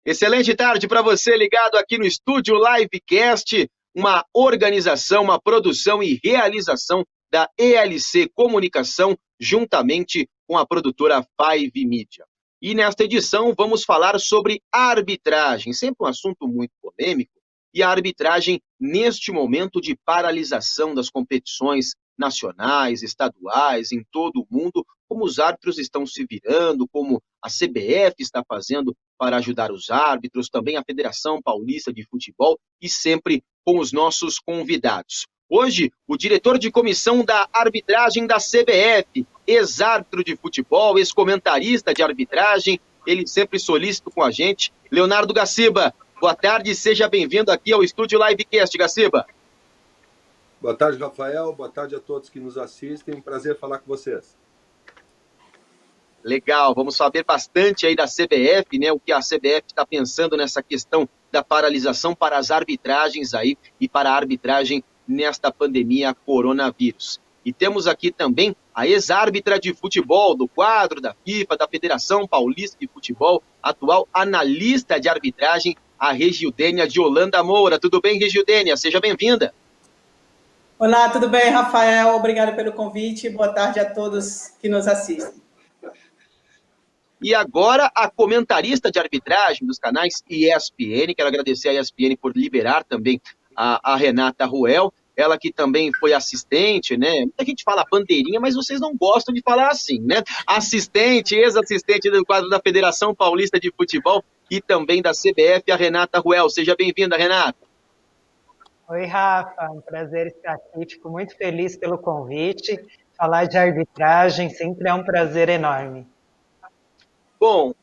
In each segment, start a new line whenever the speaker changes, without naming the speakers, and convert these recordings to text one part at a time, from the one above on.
Excelente tarde para você ligado aqui no Estúdio Livecast, uma organização, uma produção e realização da ELC Comunicação, juntamente com a produtora Five Media. E nesta edição vamos falar sobre arbitragem, sempre um assunto muito polêmico, e a arbitragem neste momento de paralisação das competições nacionais, estaduais, em todo o mundo, como os árbitros estão se virando, como a CBF está fazendo para ajudar os árbitros, também a Federação Paulista de Futebol e sempre com os nossos convidados. Hoje, o diretor de comissão da arbitragem da CBF, ex-árbitro de futebol, ex-comentarista de arbitragem, ele sempre solícito com a gente, Leonardo Gaciba. Boa tarde, seja bem-vindo aqui ao Estúdio Livecast, Gaciba.
Boa tarde, Rafael. Boa tarde a todos que nos assistem. Um prazer falar com vocês.
Legal, vamos saber bastante aí da CBF, né? O que a CBF está pensando nessa questão da paralisação para as arbitragens aí e para a arbitragem nesta pandemia coronavírus. E temos aqui também a ex-árbitra de futebol do quadro da FIFA, da Federação Paulista de Futebol, atual analista de arbitragem, a Regildênia de Holanda Moura. Tudo bem, Regildênia? Seja bem-vinda.
Olá, tudo bem, Rafael? Obrigado pelo convite. Boa tarde a todos que nos assistem.
E agora, a comentarista de arbitragem dos canais ESPN, quero agradecer a ESPN por liberar também a Renata Ruel, ela que também foi assistente, né? Muita gente fala bandeirinha, mas vocês não gostam de falar assim, né? Assistente, ex-assistente do quadro da Federação Paulista de Futebol e também da CBF, a Renata Ruel. Seja bem-vinda, Renata.
Oi, Rafa, um prazer estar aqui, fico muito feliz pelo convite. Falar de arbitragem sempre é um prazer enorme.
Bom,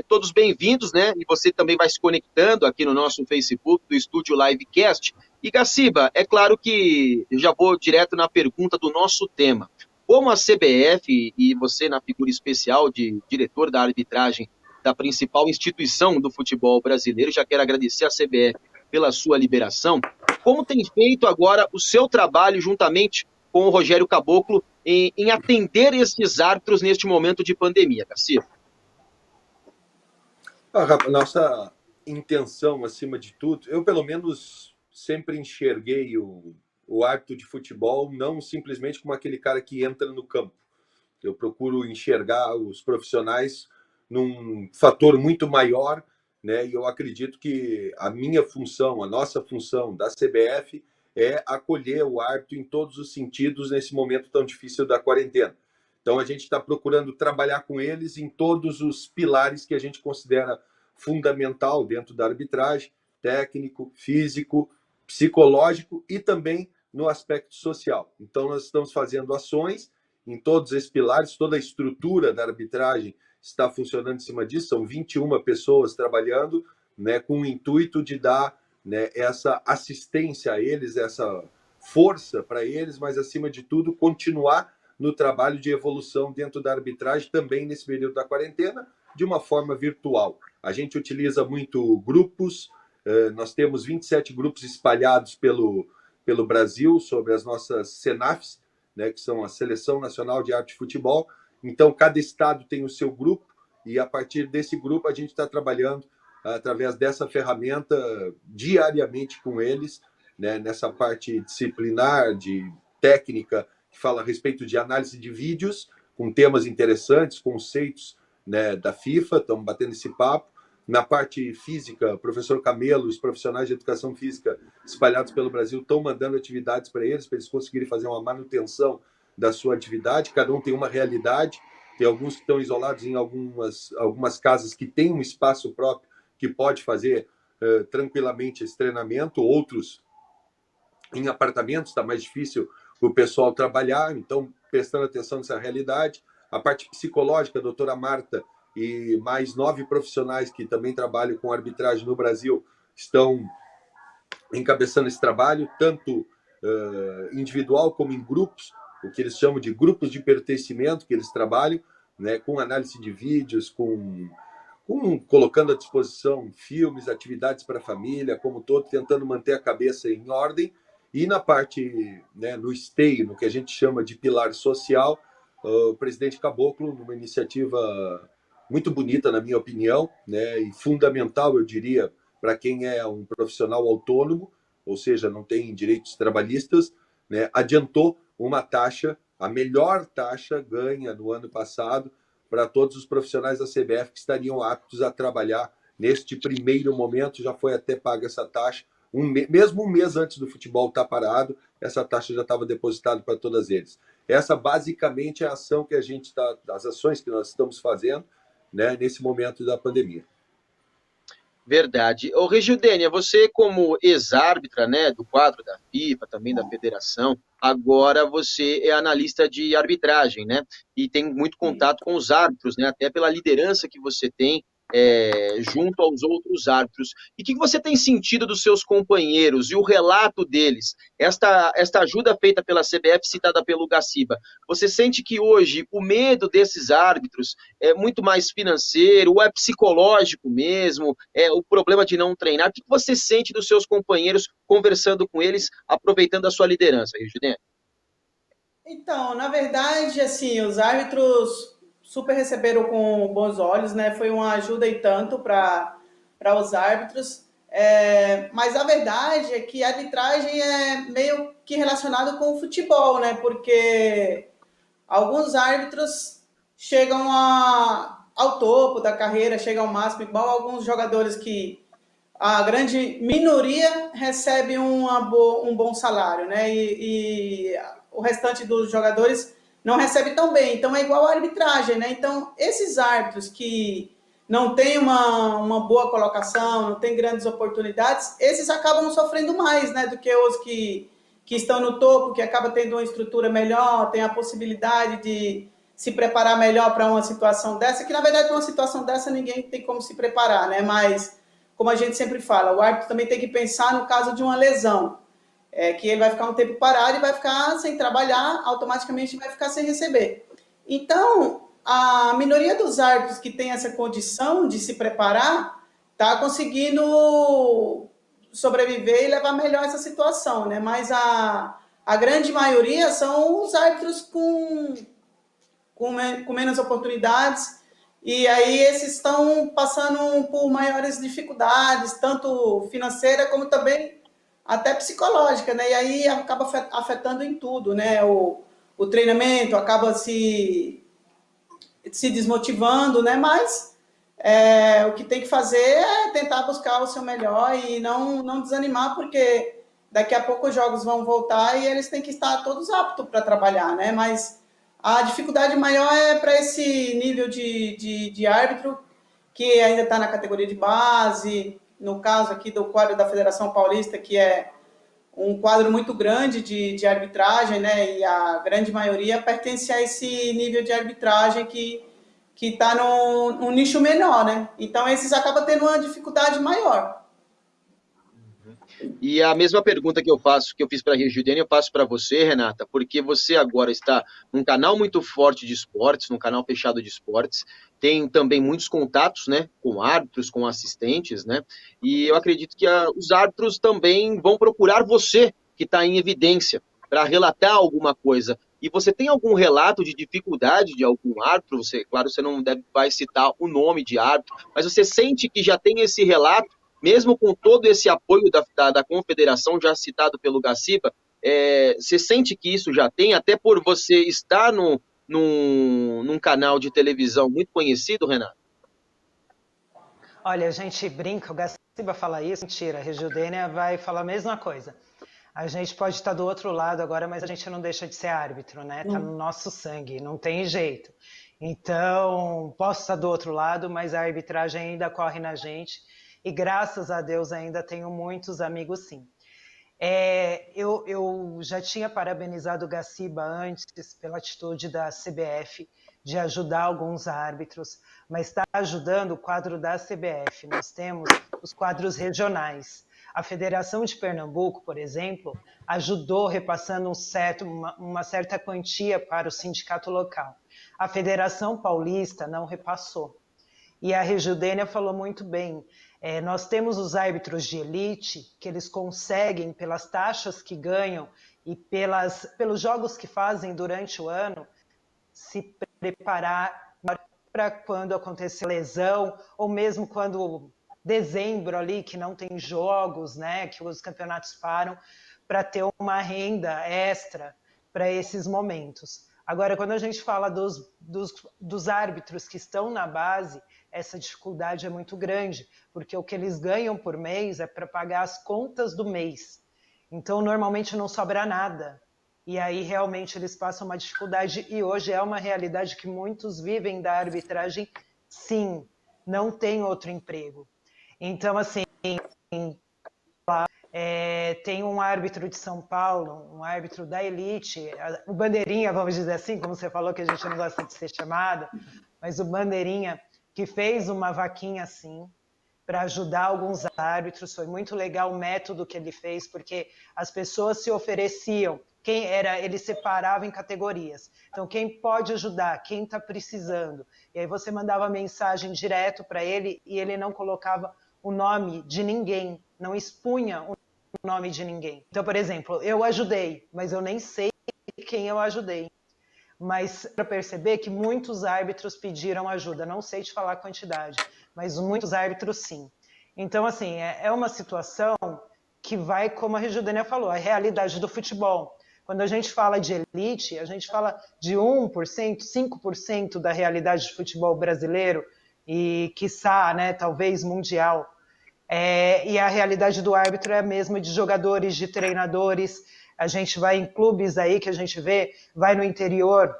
todos bem-vindos, né? E você também vai se conectando aqui no nosso Facebook do Estúdio Livecast. E, Gaciba, é claro que eu já vou direto na pergunta do nosso tema. Como a CBF e você na figura especial de diretor da arbitragem da principal instituição do futebol brasileiro, já quero agradecer à CBF pela sua liberação. Como tem feito agora o seu trabalho juntamente com o Rogério Caboclo em atender esses árbitros neste momento de pandemia, Gaciba?
Nossa intenção, acima de tudo, eu pelo menos sempre enxerguei o árbitro de futebol não simplesmente como aquele cara que entra no campo. Eu procuro enxergar os profissionais num fator muito maior, né? E eu acredito que a minha função, a nossa função da CBF é acolher o árbitro em todos os sentidos nesse momento tão difícil da quarentena. Então a gente está procurando trabalhar com eles em todos os pilares que a gente considera fundamental dentro da arbitragem, técnico, físico, psicológico e também no aspecto social. Então nós estamos fazendo ações em todos esses pilares, toda a estrutura da arbitragem está funcionando em cima disso, são 21 pessoas trabalhando, né, com o intuito de dar, né, essa assistência a eles, essa força para eles, mas acima de tudo continuar no trabalho de evolução dentro da arbitragem também nesse período da quarentena, de uma forma virtual. A gente utiliza muito grupos, nós temos 27 grupos espalhados pelo Brasil sobre as nossas CENAFs, né, que são a Seleção Nacional de Arte e Futebol. Então, cada estado tem o seu grupo e, a partir desse grupo, a gente está trabalhando através dessa ferramenta diariamente com eles, né, nessa parte disciplinar, de técnica, que fala a respeito de análise de vídeos, com temas interessantes, conceitos, né, da FIFA, estamos batendo esse papo. Na parte física, o professor Camelo, os profissionais de educação física espalhados pelo Brasil estão mandando atividades para eles conseguirem fazer uma manutenção da sua atividade. Cada um tem uma realidade. Tem alguns que estão isolados em algumas casas que têm um espaço próprio que pode fazer tranquilamente esse treinamento. Outros em apartamentos, está mais difícil o pessoal trabalhar. Então, prestando atenção nessa realidade. A parte psicológica, a doutora Marta e mais 9 profissionais que também trabalham com arbitragem no Brasil estão encabeçando esse trabalho, tanto individual como em grupos, o que eles chamam de grupos de pertencimento, que eles trabalham, né, com análise de vídeos, colocando à disposição filmes, atividades para a família, como todo, tentando manter a cabeça em ordem. E na parte, né, no esteio, no que a gente chama de pilar social, o presidente Caboclo, numa iniciativa muito bonita, na minha opinião, né, e fundamental, eu diria, para quem é um profissional autônomo, ou seja, não tem direitos trabalhistas, né, adiantou uma taxa, a melhor taxa ganha no ano passado para todos os profissionais da CBF que estariam aptos a trabalhar neste primeiro momento. Já foi até paga essa taxa, mesmo um mês antes do futebol estar parado, essa taxa já estava depositada para todos eles. Essa basicamente é a ação que a gente está, as ações que nós estamos fazendo, né, nesse momento da pandemia.
Verdade. Ô, Regildênia, você como ex-árbitra, né, do quadro da FIFA, também da federação, agora você é analista de arbitragem, né, e tem muito contato com os árbitros, né, até pela liderança que você tem junto aos outros árbitros. E o que você tem sentido dos seus companheiros e o relato deles? Esta ajuda feita pela CBF, citada pelo Gaciba, você sente que hoje o medo desses árbitros é muito mais financeiro, ou é psicológico mesmo, é o problema de não treinar? O que você sente dos seus companheiros conversando com eles, aproveitando a sua liderança, Regidênia?
Então, na verdade, assim, os árbitros super receberam com bons olhos, né? Foi uma ajuda e tanto para os árbitros. Mas a verdade é que a arbitragem é meio que relacionada com o futebol, né? Porque alguns árbitros chegam ao topo da carreira, chegam ao máximo, igual alguns jogadores que a grande minoria recebe um bom salário, né? E o restante dos jogadores não recebe tão bem. Então é igual a arbitragem, né? Então esses árbitros que não têm uma boa colocação, não têm grandes oportunidades, esses acabam sofrendo mais, né? Do que os que estão no topo, que acabam tendo uma estrutura melhor, tem a possibilidade de se preparar melhor para uma situação dessa, que na verdade uma situação dessa ninguém tem como se preparar, né? Mas como a gente sempre fala, o árbitro também tem que pensar no caso de uma lesão, que ele vai ficar um tempo parado e vai ficar sem trabalhar, automaticamente vai ficar sem receber. Então, a minoria dos árbitros que tem essa condição de se preparar está conseguindo sobreviver e levar melhor essa situação, né? Mas a grande maioria são os árbitros com menos oportunidades, e aí esses estão passando por maiores dificuldades, tanto financeira como também até psicológica, né? E aí acaba afetando em tudo, né? O treinamento acaba se desmotivando, né? Mas o que tem que fazer é tentar buscar o seu melhor e não desanimar, porque daqui a pouco os jogos vão voltar e eles têm que estar todos aptos para trabalhar, né? Mas a dificuldade maior é para esse nível de árbitro que ainda está na categoria de base, no caso aqui do quadro da Federação Paulista, que é um quadro muito grande de arbitragem, né? E a grande maioria pertence a esse nível de arbitragem que está num nicho menor, né? Então, esses acabam tendo uma dificuldade maior.
E a mesma pergunta que eu fiz para a Regildênia, eu faço para você, Renata, porque você agora está num canal muito forte de esportes, num canal fechado de esportes, tem também muitos contatos, né, com árbitros, com assistentes, né, e eu acredito que os árbitros também vão procurar você, que está em evidência, para relatar alguma coisa. E você tem algum relato de dificuldade de algum árbitro? Você, claro, você não vai citar o nome de árbitro, mas você sente que já tem esse relato, mesmo com todo esse apoio da confederação, já citado pelo Gaciba, você sente que isso já tem, até por você estar num canal de televisão muito conhecido, Renato?
Olha, a gente brinca, o Gaciba fala isso, mentira, a Regildênia vai falar a mesma coisa. A gente pode estar do outro lado agora, mas a gente não deixa de ser árbitro, né? Tá no nosso sangue, não tem jeito. Então, posso estar do outro lado, mas a arbitragem ainda corre na gente. E graças a Deus ainda tenho muitos amigos, sim. Eu já tinha parabenizado o Gaciba antes pela atitude da CBF de ajudar alguns árbitros, mas está ajudando o quadro da CBF. Nós temos os quadros regionais. A Federação de Pernambuco, por exemplo, ajudou repassando uma certa quantia para o sindicato local. A Federação Paulista não repassou. E a Regildênia falou muito bem. Nós temos os árbitros de elite, que eles conseguem, pelas taxas que ganham e pelos jogos que fazem durante o ano, se preparar para quando acontecer lesão, ou mesmo quando dezembro ali, que não tem jogos, né, que os campeonatos param, para ter uma renda extra para esses momentos. Agora, quando a gente fala dos árbitros que estão na base, essa dificuldade é muito grande, porque o que eles ganham por mês é para pagar as contas do mês. Então, normalmente não sobra nada. E aí, realmente, eles passam uma dificuldade. E hoje é uma realidade que muitos vivem da arbitragem, sim, não tem outro emprego. Então, assim, tem um árbitro de São Paulo, um árbitro da elite, o Bandeirinha, vamos dizer assim, como você falou que a gente não gosta de ser chamado, mas o Bandeirinha, que fez uma vaquinha assim, para ajudar alguns árbitros, foi muito legal o método que ele fez, porque as pessoas se ofereciam, ele separava em categorias. Então, quem pode ajudar, quem está precisando. E aí você mandava mensagem direto para ele e ele não colocava o nome de ninguém, não expunha o nome de ninguém. Então, por exemplo, eu ajudei, mas eu nem sei quem eu ajudei. Mas para perceber que muitos árbitros pediram ajuda, não sei te falar a quantidade, mas muitos árbitros sim. Então, assim, é uma situação que vai, como a Regildânia falou, a realidade do futebol. Quando a gente fala de elite, a gente fala de 1%, 5% da realidade do futebol brasileiro e, quiçá, né, talvez mundial. E a realidade do árbitro é a mesma de jogadores, de treinadores. A gente vai em clubes aí que a gente vê, vai no interior.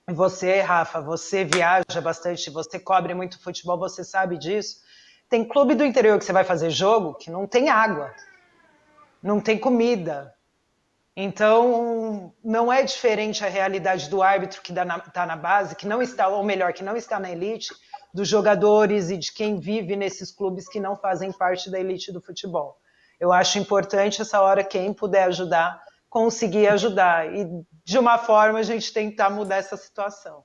Você, Rafa, você viaja bastante, você cobre muito futebol, você sabe disso. Tem clube do interior que você vai fazer jogo que não tem água, não tem comida. Então, não é diferente a realidade do árbitro que está na base, que não está, ou melhor, que não está na elite, dos jogadores e de quem vive nesses clubes que não fazem parte da elite do futebol. Eu acho importante essa hora, quem puder ajudar, conseguir ajudar. E, de uma forma, a gente tentar mudar essa situação.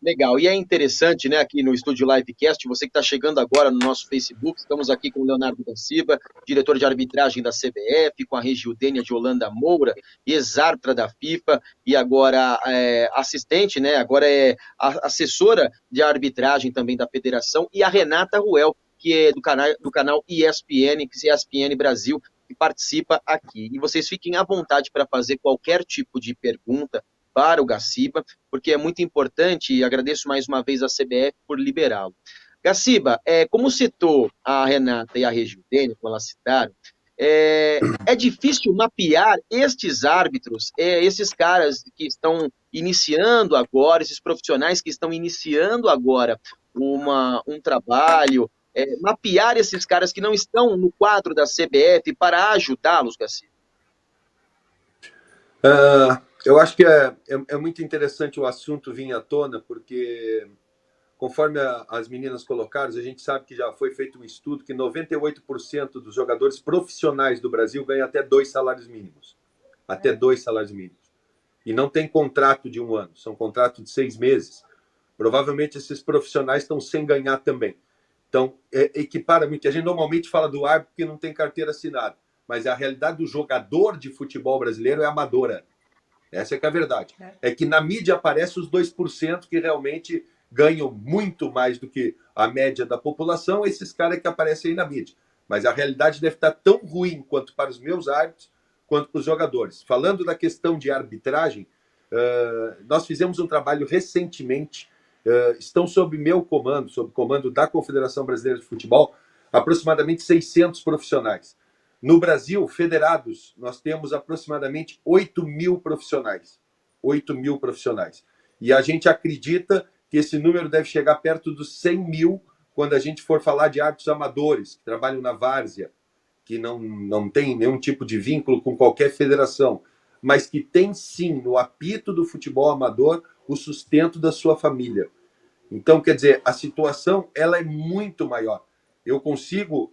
Legal, e é interessante, né, aqui no Estúdio Livecast, você que está chegando agora no nosso Facebook, estamos aqui com o Leonardo Gaciba, diretor de arbitragem da CBF, com a Regildênia de Holanda Moura, ex-árbitra da FIFA, e agora assistente, né, agora é assessora de arbitragem também da federação, e a Renata Ruel, que é do canal ESPN, que é ESPN Brasil, que participa aqui. E vocês fiquem à vontade para fazer qualquer tipo de pergunta para o Gaciba, porque é muito importante e agradeço mais uma vez a CBF por liberá-lo. Gaciba, como citou a Renata e a Regildênia, como elas citaram, é difícil mapear estes árbitros, esses caras que estão iniciando agora, esses profissionais que estão iniciando agora um trabalho, mapear esses caras que não estão no quadro da CBF para ajudá-los, Gaciba?
Eu acho que é muito interessante o assunto vir à tona, porque, conforme as meninas colocaram, a gente sabe que já foi feito um estudo que 98% dos jogadores profissionais do Brasil ganham até 2 salários mínimos. Até 2 salários mínimos. E não tem contrato de 1 ano, são contratos de 6 meses. Provavelmente esses profissionais estão sem ganhar também. Então, equipara muito. A gente normalmente fala do árbitro que não tem carteira assinada, mas a realidade do jogador de futebol brasileiro é amadora. Essa é que é a verdade. É que na mídia aparecem os 2% que realmente ganham muito mais do que a média da população, esses caras que aparecem aí na mídia. Mas a realidade deve estar tão ruim quanto para os meus árbitros, quanto para os jogadores. Falando da questão de arbitragem, nós fizemos um trabalho recentemente, estão sob meu comando, sob o comando da Confederação Brasileira de Futebol, aproximadamente 600 profissionais. No Brasil, federados, nós temos aproximadamente 8.000 profissionais. 8.000 profissionais. E a gente acredita que esse número deve chegar perto dos 100.000 quando a gente for falar de árbitros amadores, que trabalham na várzea, que não tem nenhum tipo de vínculo com qualquer federação, mas que tem sim, no apito do futebol amador, o sustento da sua família. Então, quer dizer, a situação ela é muito maior. Eu consigo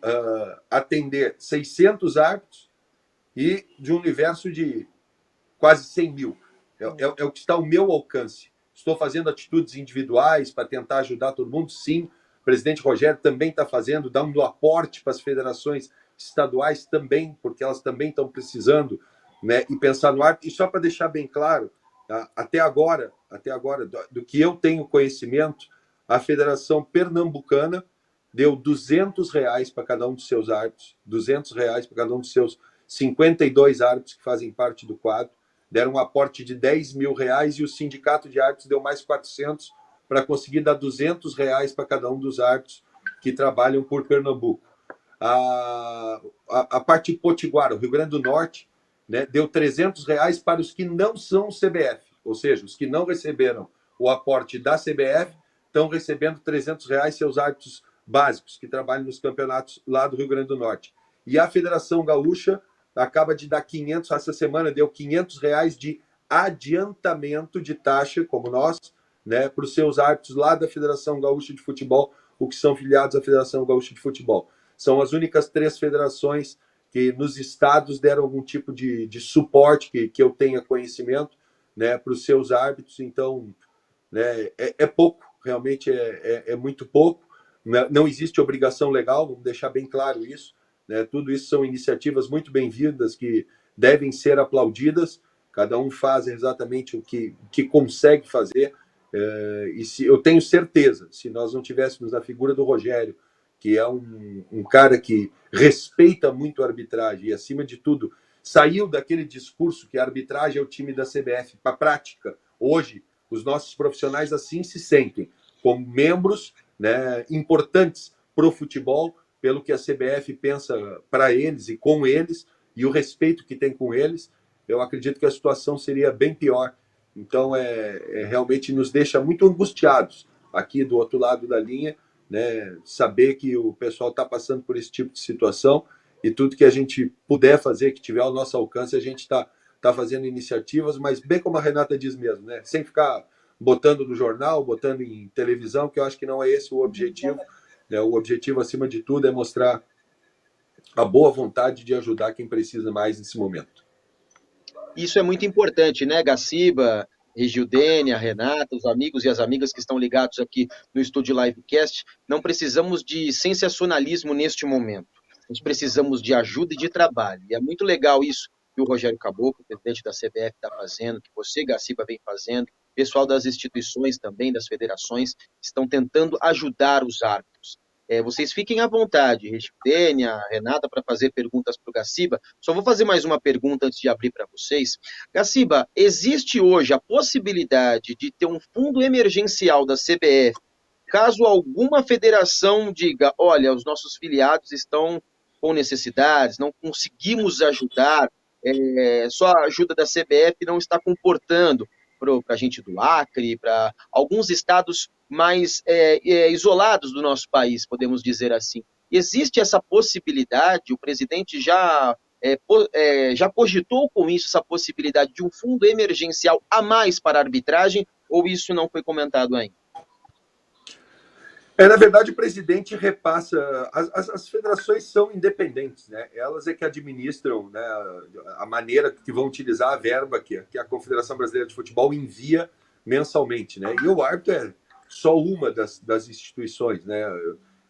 atender 600 árbitros e de um universo de quase 100.000. É o que está ao meu alcance. Estou fazendo atitudes individuais para tentar ajudar todo mundo, sim. O presidente Rogério também está fazendo, dando aporte para as federações estaduais também, porque elas também estão precisando, né, e pensar no árbitro. E só para deixar bem claro, Até agora, do que eu tenho conhecimento, a Federação Pernambucana deu R$ 200 para cada um dos seus árbitros, R$ 200 para cada um dos seus 52 árbitros que fazem parte do quadro, deram um aporte de R$ 10.000 e o sindicato de árbitros deu mais 400 para conseguir dar R$ 200 para cada um dos árbitros que trabalham por Pernambuco. A parte potiguara, o Rio Grande do Norte, né, deu R$ 300 para os que não são CBF, ou seja, os que não receberam o aporte da CBF estão recebendo R$ 300 seus árbitros básicos que trabalham nos campeonatos lá do Rio Grande do Norte. E a Federação Gaúcha acaba de dar 500, essa semana deu R$ 500 de adiantamento de taxa, como nós, né, para os seus árbitros lá da Federação Gaúcha de Futebol, o que são filiados à Federação Gaúcha de Futebol. São as únicas 3 federações que nos estados deram algum tipo de suporte que eu tenha conhecimento, né, para os seus árbitros. Então, né, é pouco, realmente é muito pouco. Não existe obrigação legal, vamos deixar bem claro isso, né? Tudo isso são iniciativas muito bem-vindas que devem ser aplaudidas. Cada um faz exatamente o que consegue fazer. E eu tenho certeza, se nós não tivéssemos a figura do Rogério, que é um cara que respeita muito a arbitragem e, acima de tudo, saiu daquele discurso que a arbitragem é o time da CBF para a prática. Hoje, os nossos profissionais assim se sentem, como membros, né, importantes para o futebol, pelo que a CBF pensa para eles e com eles, e o respeito que tem com eles. Eu acredito que a situação seria bem pior. Então, realmente nos deixa muito angustiados aqui do outro lado da linha, né, saber que o pessoal está passando por esse tipo de situação, e tudo que a gente puder fazer, que tiver ao nosso alcance, a gente está fazendo iniciativas, mas bem como a Renata diz mesmo, né, sem ficar botando no jornal, botando em televisão, que eu acho que não é esse o objetivo. Né, o objetivo, acima de tudo, é mostrar a boa vontade de ajudar quem precisa mais nesse momento.
Isso é muito importante, né, Gaciba, Regildênia, Renata, os amigos e as amigas que estão ligados aqui no Estúdio Livecast. Não precisamos de sensacionalismo neste momento. Nós precisamos de ajuda e de trabalho. E é muito legal isso que o Rogério Caboclo, presidente da CBF, está fazendo, que você, Gaciba, vem fazendo, o pessoal das instituições também, das federações, estão tentando ajudar os árbitros. Vocês fiquem à vontade, Regildênia, Renata, para fazer perguntas para o Gaciba. Só vou fazer mais uma pergunta antes de abrir para vocês. Gaciba, existe hoje a possibilidade de ter um fundo emergencial da CBF, caso alguma federação diga, olha, os nossos filiados estão com necessidades, não conseguimos ajudar, só a ajuda da CBF não está comportando para a gente do Acre, para alguns estados mais isolados do nosso país, podemos dizer assim. Existe essa possibilidade? O presidente já cogitou com isso essa possibilidade de um fundo emergencial a mais para a arbitragem, ou isso não foi comentado ainda?
Na verdade, o presidente repassa. As federações são independentes, né? Elas é que administram, né, a maneira que vão utilizar a verba que a Confederação Brasileira de Futebol envia mensalmente, né? E o árbitro é só uma das instituições, né?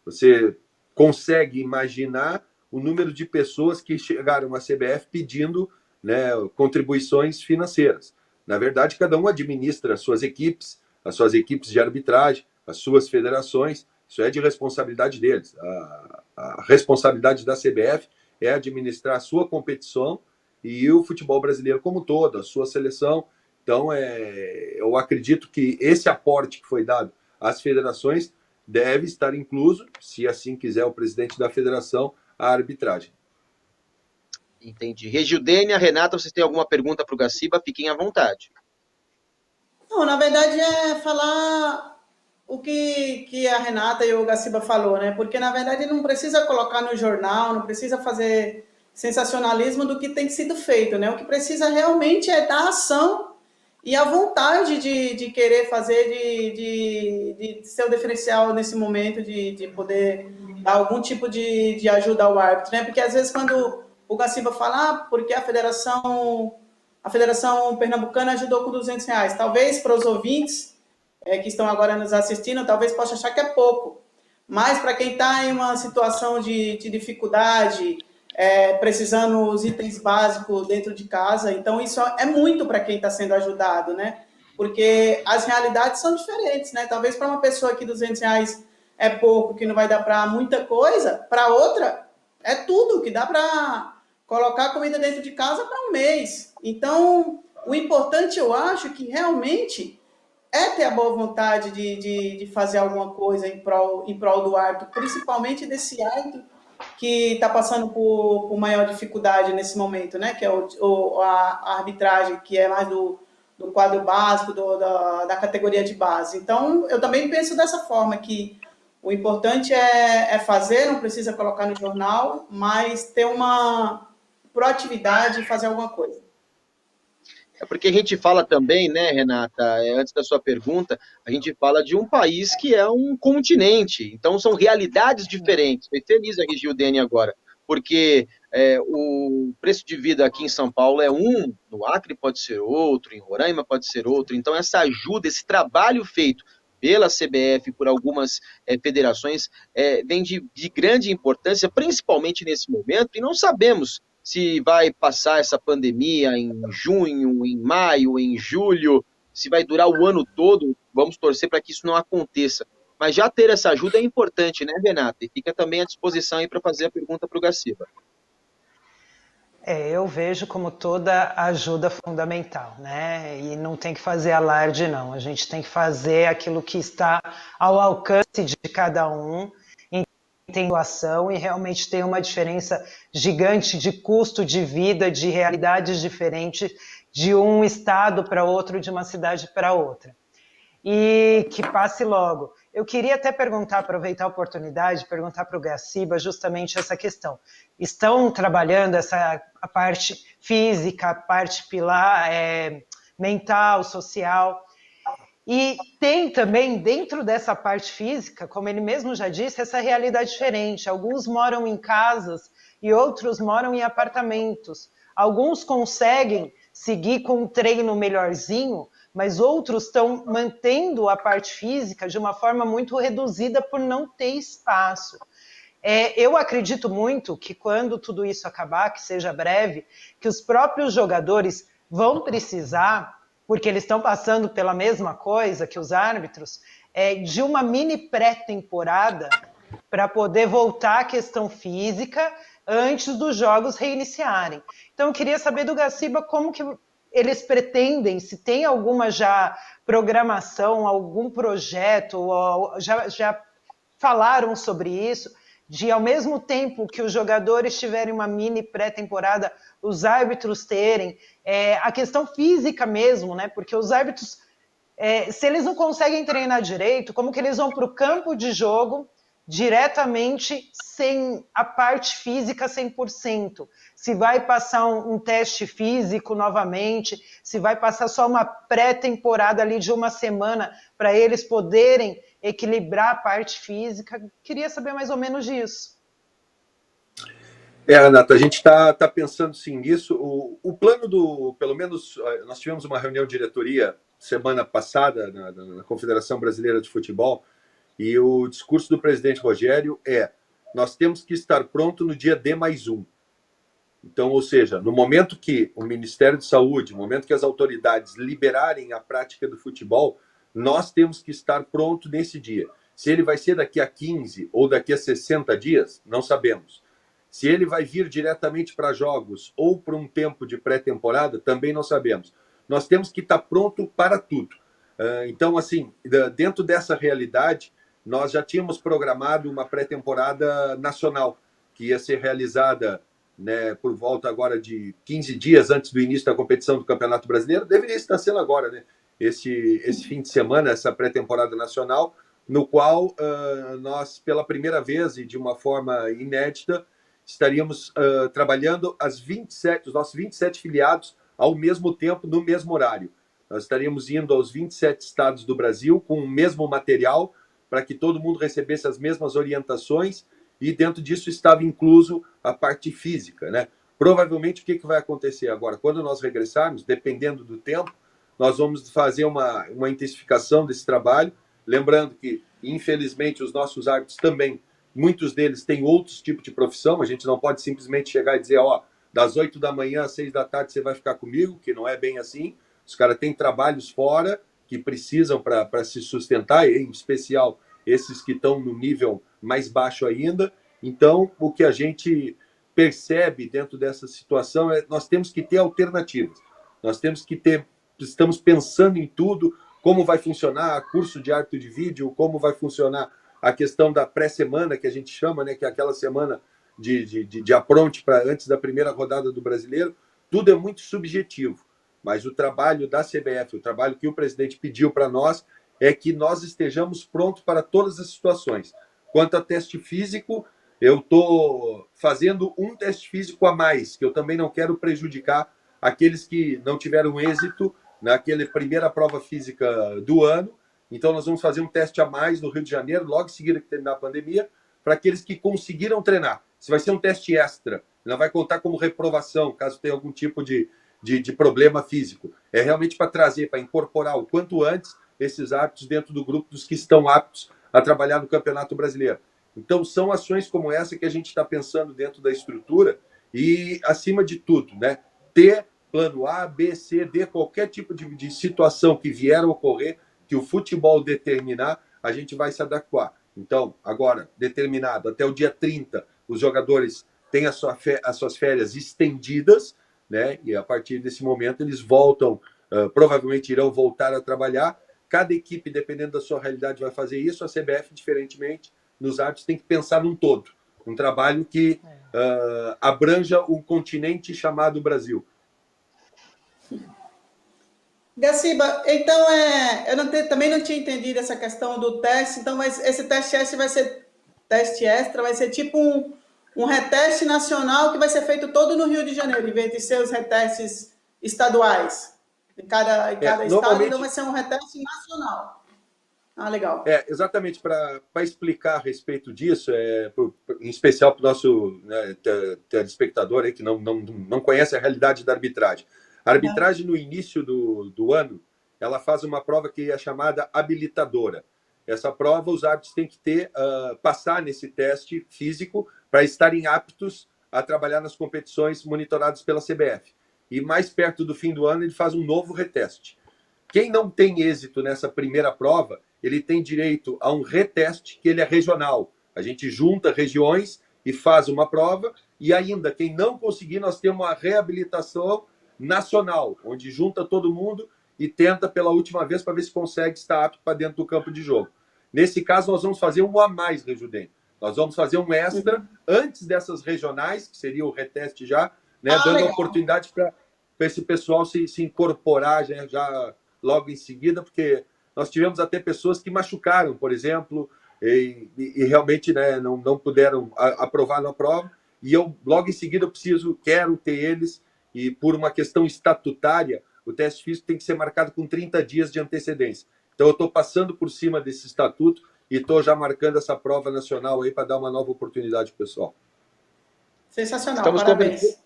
Você consegue imaginar o número de pessoas que chegaram à CBF pedindo, né, contribuições financeiras. Na verdade, cada um administra as suas equipes de arbitragem, as suas federações. Isso é de responsabilidade deles. A responsabilidade da CBF é administrar a sua competição e o futebol brasileiro como um todo, a sua seleção. Então, eu acredito que esse aporte que foi dado às federações deve estar incluso, se assim quiser o presidente da federação, a arbitragem.
Entendi. Regildênia, Renata, vocês têm alguma pergunta para o Gaciba? Fiquem à vontade.
Não, na verdade é falar o que a Renata e o Gaciba falou, né? Porque, na verdade, não precisa colocar no jornal, não precisa fazer sensacionalismo do que tem sido feito, né? O que precisa realmente é dar ação e a vontade de querer fazer, de ser o diferencial nesse momento, de poder dar algum tipo de ajuda ao árbitro, né? Porque, às vezes, quando o Gaciba fala, porque a Federação Pernambucana ajudou com R$200, talvez para os ouvintes que estão agora nos assistindo, talvez possa achar que é pouco, mas para quem está em uma situação de dificuldade, precisando os itens básicos dentro de casa. Então, isso é muito para quem está sendo ajudado, né? Porque as realidades são diferentes, né? Talvez para uma pessoa que R$ 200 é pouco, que não vai dar para muita coisa, para outra é tudo, que dá para colocar comida dentro de casa para um mês. Então, o importante, eu acho, que realmente é ter a boa vontade de fazer alguma coisa em prol do árbitro, principalmente desse árbitro que está passando por maior dificuldade nesse momento, né? Que é a arbitragem, que é mais do quadro básico, da categoria de base. Então, eu também penso dessa forma, que o importante é fazer, não precisa colocar no jornal, mas ter uma proatividade e fazer alguma coisa.
É porque a gente fala também, né, Renata, antes da sua pergunta, a gente fala de um país que é um continente, então são realidades diferentes. Foi feliz a Gildene agora, porque o preço de vida aqui em São Paulo é um, no Acre pode ser outro, em Roraima pode ser outro, então essa ajuda, esse trabalho feito pela CBF, por algumas federações, vem de grande importância, principalmente nesse momento, e não sabemos se vai passar essa pandemia em junho, em maio, em julho, se vai durar o ano todo, vamos torcer para que isso não aconteça. Mas já ter essa ajuda é importante, né, Renata? E fica também à disposição aí para fazer a pergunta para o Gaciba.
Eu vejo como toda ajuda fundamental, né? E não tem que fazer alarde, não. A gente tem que fazer aquilo que está ao alcance de cada um, tem doação, e realmente tem uma diferença gigante de custo de vida, de realidades diferentes, de um estado para outro, de uma cidade para outra. E que passe logo. Eu queria até aproveitar a oportunidade, perguntar para o Gaciba justamente essa questão. Estão trabalhando a parte física, a parte pilar, mental, social. E tem também, dentro dessa parte física, como ele mesmo já disse, essa realidade diferente. Alguns moram em casas e outros moram em apartamentos. Alguns conseguem seguir com um treino melhorzinho, mas outros estão mantendo a parte física de uma forma muito reduzida por não ter espaço. Eu acredito muito que quando tudo isso acabar, que seja breve, que os próprios jogadores vão precisar, porque eles estão passando pela mesma coisa que os árbitros, de uma mini pré-temporada para poder voltar à questão física antes dos jogos reiniciarem. Então, eu queria saber do Gaciba como que eles pretendem, se tem alguma já programação, algum projeto, ou já falaram sobre isso, de ao mesmo tempo que os jogadores tiverem uma mini pré-temporada, os árbitros terem a questão física mesmo, né? Porque os árbitros, se eles não conseguem treinar direito, como que eles vão para o campo de jogo diretamente sem a parte física 100%? Se vai passar um teste físico novamente, se vai passar só uma pré-temporada ali de uma semana para eles poderem equilibrar a parte física. Queria saber mais ou menos disso.
Renata, a gente está pensando sim nisso. O plano pelo menos, nós tivemos uma reunião de diretoria semana passada na Confederação Brasileira de Futebol, e o discurso do presidente Rogério nós temos que estar pronto no dia D+1. Então, ou seja, no momento que o Ministério de Saúde, no momento que as autoridades liberarem a prática do futebol, nós temos que estar pronto nesse dia. Se ele vai ser daqui a 15 ou daqui a 60 dias, não sabemos. Se ele vai vir diretamente para jogos ou para um tempo de pré-temporada, também não sabemos. Nós temos que estar pronto para tudo. Então, assim, dentro dessa realidade, nós já tínhamos programado uma pré-temporada nacional, que ia ser realizada, né, por volta agora de 15 dias antes do início da competição do Campeonato Brasileiro. Deveria estar sendo agora, né? Esse fim de semana, essa pré-temporada nacional, no qual nós, pela primeira vez e de uma forma inédita, estaríamos trabalhando os nossos 27 filiados ao mesmo tempo, no mesmo horário. Nós estaríamos indo aos 27 estados do Brasil com o mesmo material, para que todo mundo recebesse as mesmas orientações, e dentro disso estava incluso a parte física, né? Provavelmente, o que vai acontecer agora? Quando nós regressarmos, dependendo do tempo, nós vamos fazer uma intensificação desse trabalho, lembrando que, infelizmente, os nossos árbitros também muitos deles têm outros tipos de profissão, a gente não pode simplesmente chegar e dizer, ó, das 8 da manhã às 6 da tarde você vai ficar comigo, que não é bem assim. Os caras têm trabalhos fora que precisam para se sustentar, em especial esses que estão no nível mais baixo ainda. Então, o que a gente percebe dentro dessa situação é que nós temos que ter alternativas. Nós temos que ter, estamos pensando em tudo, como vai funcionar curso de árbitro de vídeo, como vai funcionar a questão da pré-semana, que a gente chama, né, que é aquela semana de apronte para antes da primeira rodada do Brasileiro. Tudo é muito subjetivo, mas o trabalho da CBF, o trabalho que o presidente pediu para nós, é que nós estejamos prontos para todas as situações. Quanto a teste físico, eu estou fazendo um teste físico a mais, que eu também não quero prejudicar aqueles que não tiveram êxito naquela primeira prova física do ano. Então, nós vamos fazer um teste a mais no Rio de Janeiro, logo em seguida que terminar a pandemia, para aqueles que conseguiram treinar. Isso vai ser um teste extra, não vai contar como reprovação, caso tenha algum tipo de problema físico. É realmente para trazer, para incorporar o quanto antes esses árbitros dentro do grupo dos que estão aptos a trabalhar no Campeonato Brasileiro. Então, são ações como essa que a gente está pensando dentro da estrutura e, acima de tudo, né, ter plano A, B, C, D, qualquer tipo de situação que vier a ocorrer, que o futebol determinar, a gente vai se adequar. Então, agora, determinado, até o dia 30, os jogadores têm as suas férias estendidas, né? E a partir desse momento eles voltam, provavelmente irão voltar a trabalhar. Cada equipe, dependendo da sua realidade, vai fazer isso. A CBF, diferentemente, nos árbitros, tem que pensar num todo. Um trabalho que abranja um continente chamado Brasil.
Gaciba, então também não tinha entendido essa questão do teste, então esse teste extra vai ser tipo um reteste nacional que vai ser feito todo no Rio de Janeiro, em vez de ser os retestes estaduais. Em cada estado, então vai ser um reteste nacional. Ah, legal.
Exatamente, para explicar a respeito disso, em especial para o nosso, né, telespectador aí, que não conhece a realidade da arbitragem. A arbitragem, no início do ano, ela faz uma prova que é chamada habilitadora. Essa prova, os árbitros têm que passar nesse teste físico para estarem aptos a trabalhar nas competições monitoradas pela CBF. E mais perto do fim do ano, ele faz um novo reteste. Quem não tem êxito nessa primeira prova, ele tem direito a um reteste, que ele é regional. A gente junta regiões e faz uma prova, e ainda, quem não conseguir, nós temos uma reabilitação nacional, onde junta todo mundo e tenta pela última vez para ver se consegue estar apto para dentro do campo de jogo. Nesse caso, nós vamos fazer um a mais, Rejudem. Nós vamos fazer um extra antes dessas regionais, que seria o reteste já, né, dando legal. Oportunidade para esse pessoal se incorporar já logo em seguida, porque nós tivemos até pessoas que machucaram, por exemplo, e realmente, né, não puderam aprovar na prova, e eu logo em seguida quero ter eles, e por uma questão estatutária, o teste físico tem que ser marcado com 30 dias de antecedência. Então, eu estou passando por cima desse estatuto e estou já marcando essa prova nacional aí para dar uma nova oportunidade para o pessoal.
Sensacional, parabéns.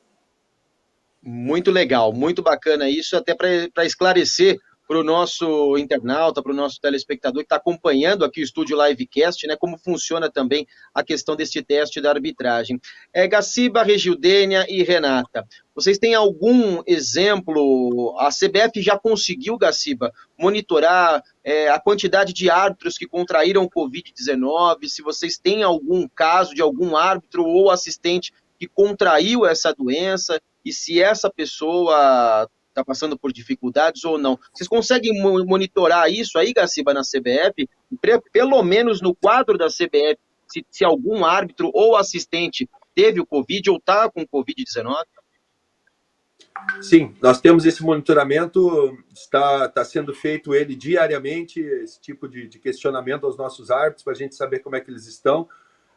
Muito legal, muito bacana isso, até para esclarecer para o nosso internauta, para o nosso telespectador que está acompanhando aqui o Estúdio Livecast, né, como funciona também a questão deste teste da arbitragem. Gaciba, Regildênia e Renata, vocês têm algum exemplo? A CBF já conseguiu, Gaciba, monitorar a quantidade de árbitros que contraíram o Covid-19? Se vocês têm algum caso de algum árbitro ou assistente que contraiu essa doença, e se essa pessoa está passando por dificuldades ou não. Vocês conseguem monitorar isso aí, Gaciba, na CBF? Pelo menos no quadro da CBF, se algum árbitro ou assistente teve o Covid ou está com Covid-19?
Sim, nós temos esse monitoramento, está sendo feito ele diariamente, esse tipo de questionamento aos nossos árbitros, para a gente saber como é que eles estão.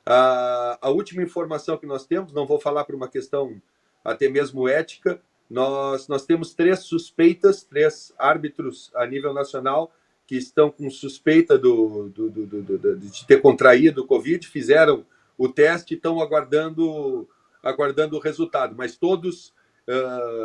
A última informação que nós temos, não vou falar por uma questão até mesmo ética, nós temos 3 suspeitas, 3 árbitros a nível nacional que estão com suspeita de ter contraído o Covid, fizeram o teste e estão aguardando o resultado, mas todos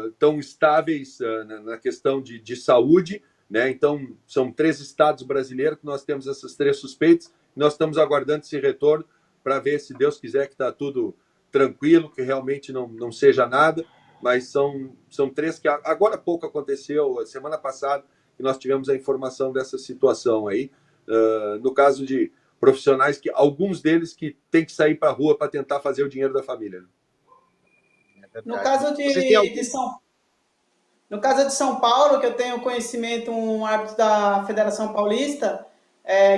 estão estáveis na questão de saúde, né? Então, são 3 estados brasileiros que nós temos essas 3 suspeitas, e nós estamos aguardando esse retorno para ver, se Deus quiser, que está tudo tranquilo, que realmente não seja nada, mas são 3 que agora há pouco aconteceu, semana passada, que nós tivemos a informação dessa situação aí, no caso de profissionais, que alguns deles que têm que sair para a rua para tentar fazer o dinheiro da família.
No caso no caso de São Paulo, que eu tenho conhecimento, um árbitro da Federação Paulista,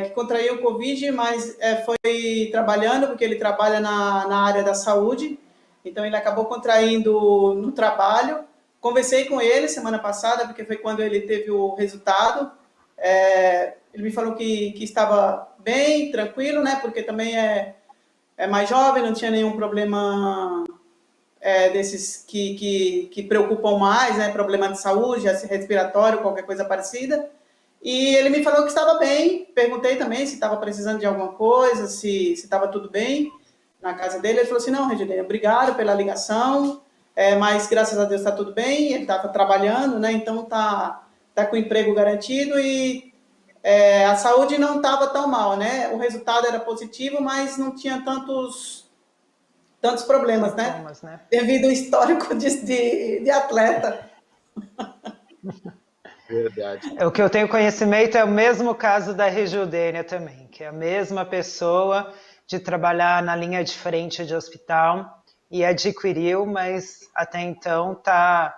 que contraiu o Covid, mas foi trabalhando, porque ele trabalha na área da saúde, então ele acabou contraindo no trabalho. Conversei com ele semana passada, porque foi quando ele teve o resultado. Ele me falou que estava bem, tranquilo, né? Porque também é mais jovem, não tinha nenhum problema desses que preocupam mais, né? Problema de saúde, respiratório, qualquer coisa parecida. E ele me falou que estava bem. Perguntei também se estava precisando de alguma coisa, se estava tudo bem na casa dele. Ele falou assim, não, Regilene, obrigado pela ligação, mas graças a Deus está tudo bem. Ele estava trabalhando, né? Então tá com o emprego garantido e a saúde não estava tão mal, né? O resultado era positivo, mas não tinha tantos problemas, né? Devido ao histórico de atleta.
Verdade.
O que eu tenho conhecimento é o mesmo caso da Regildênia também, que é a mesma pessoa de trabalhar na linha de frente de hospital e adquiriu, mas até então está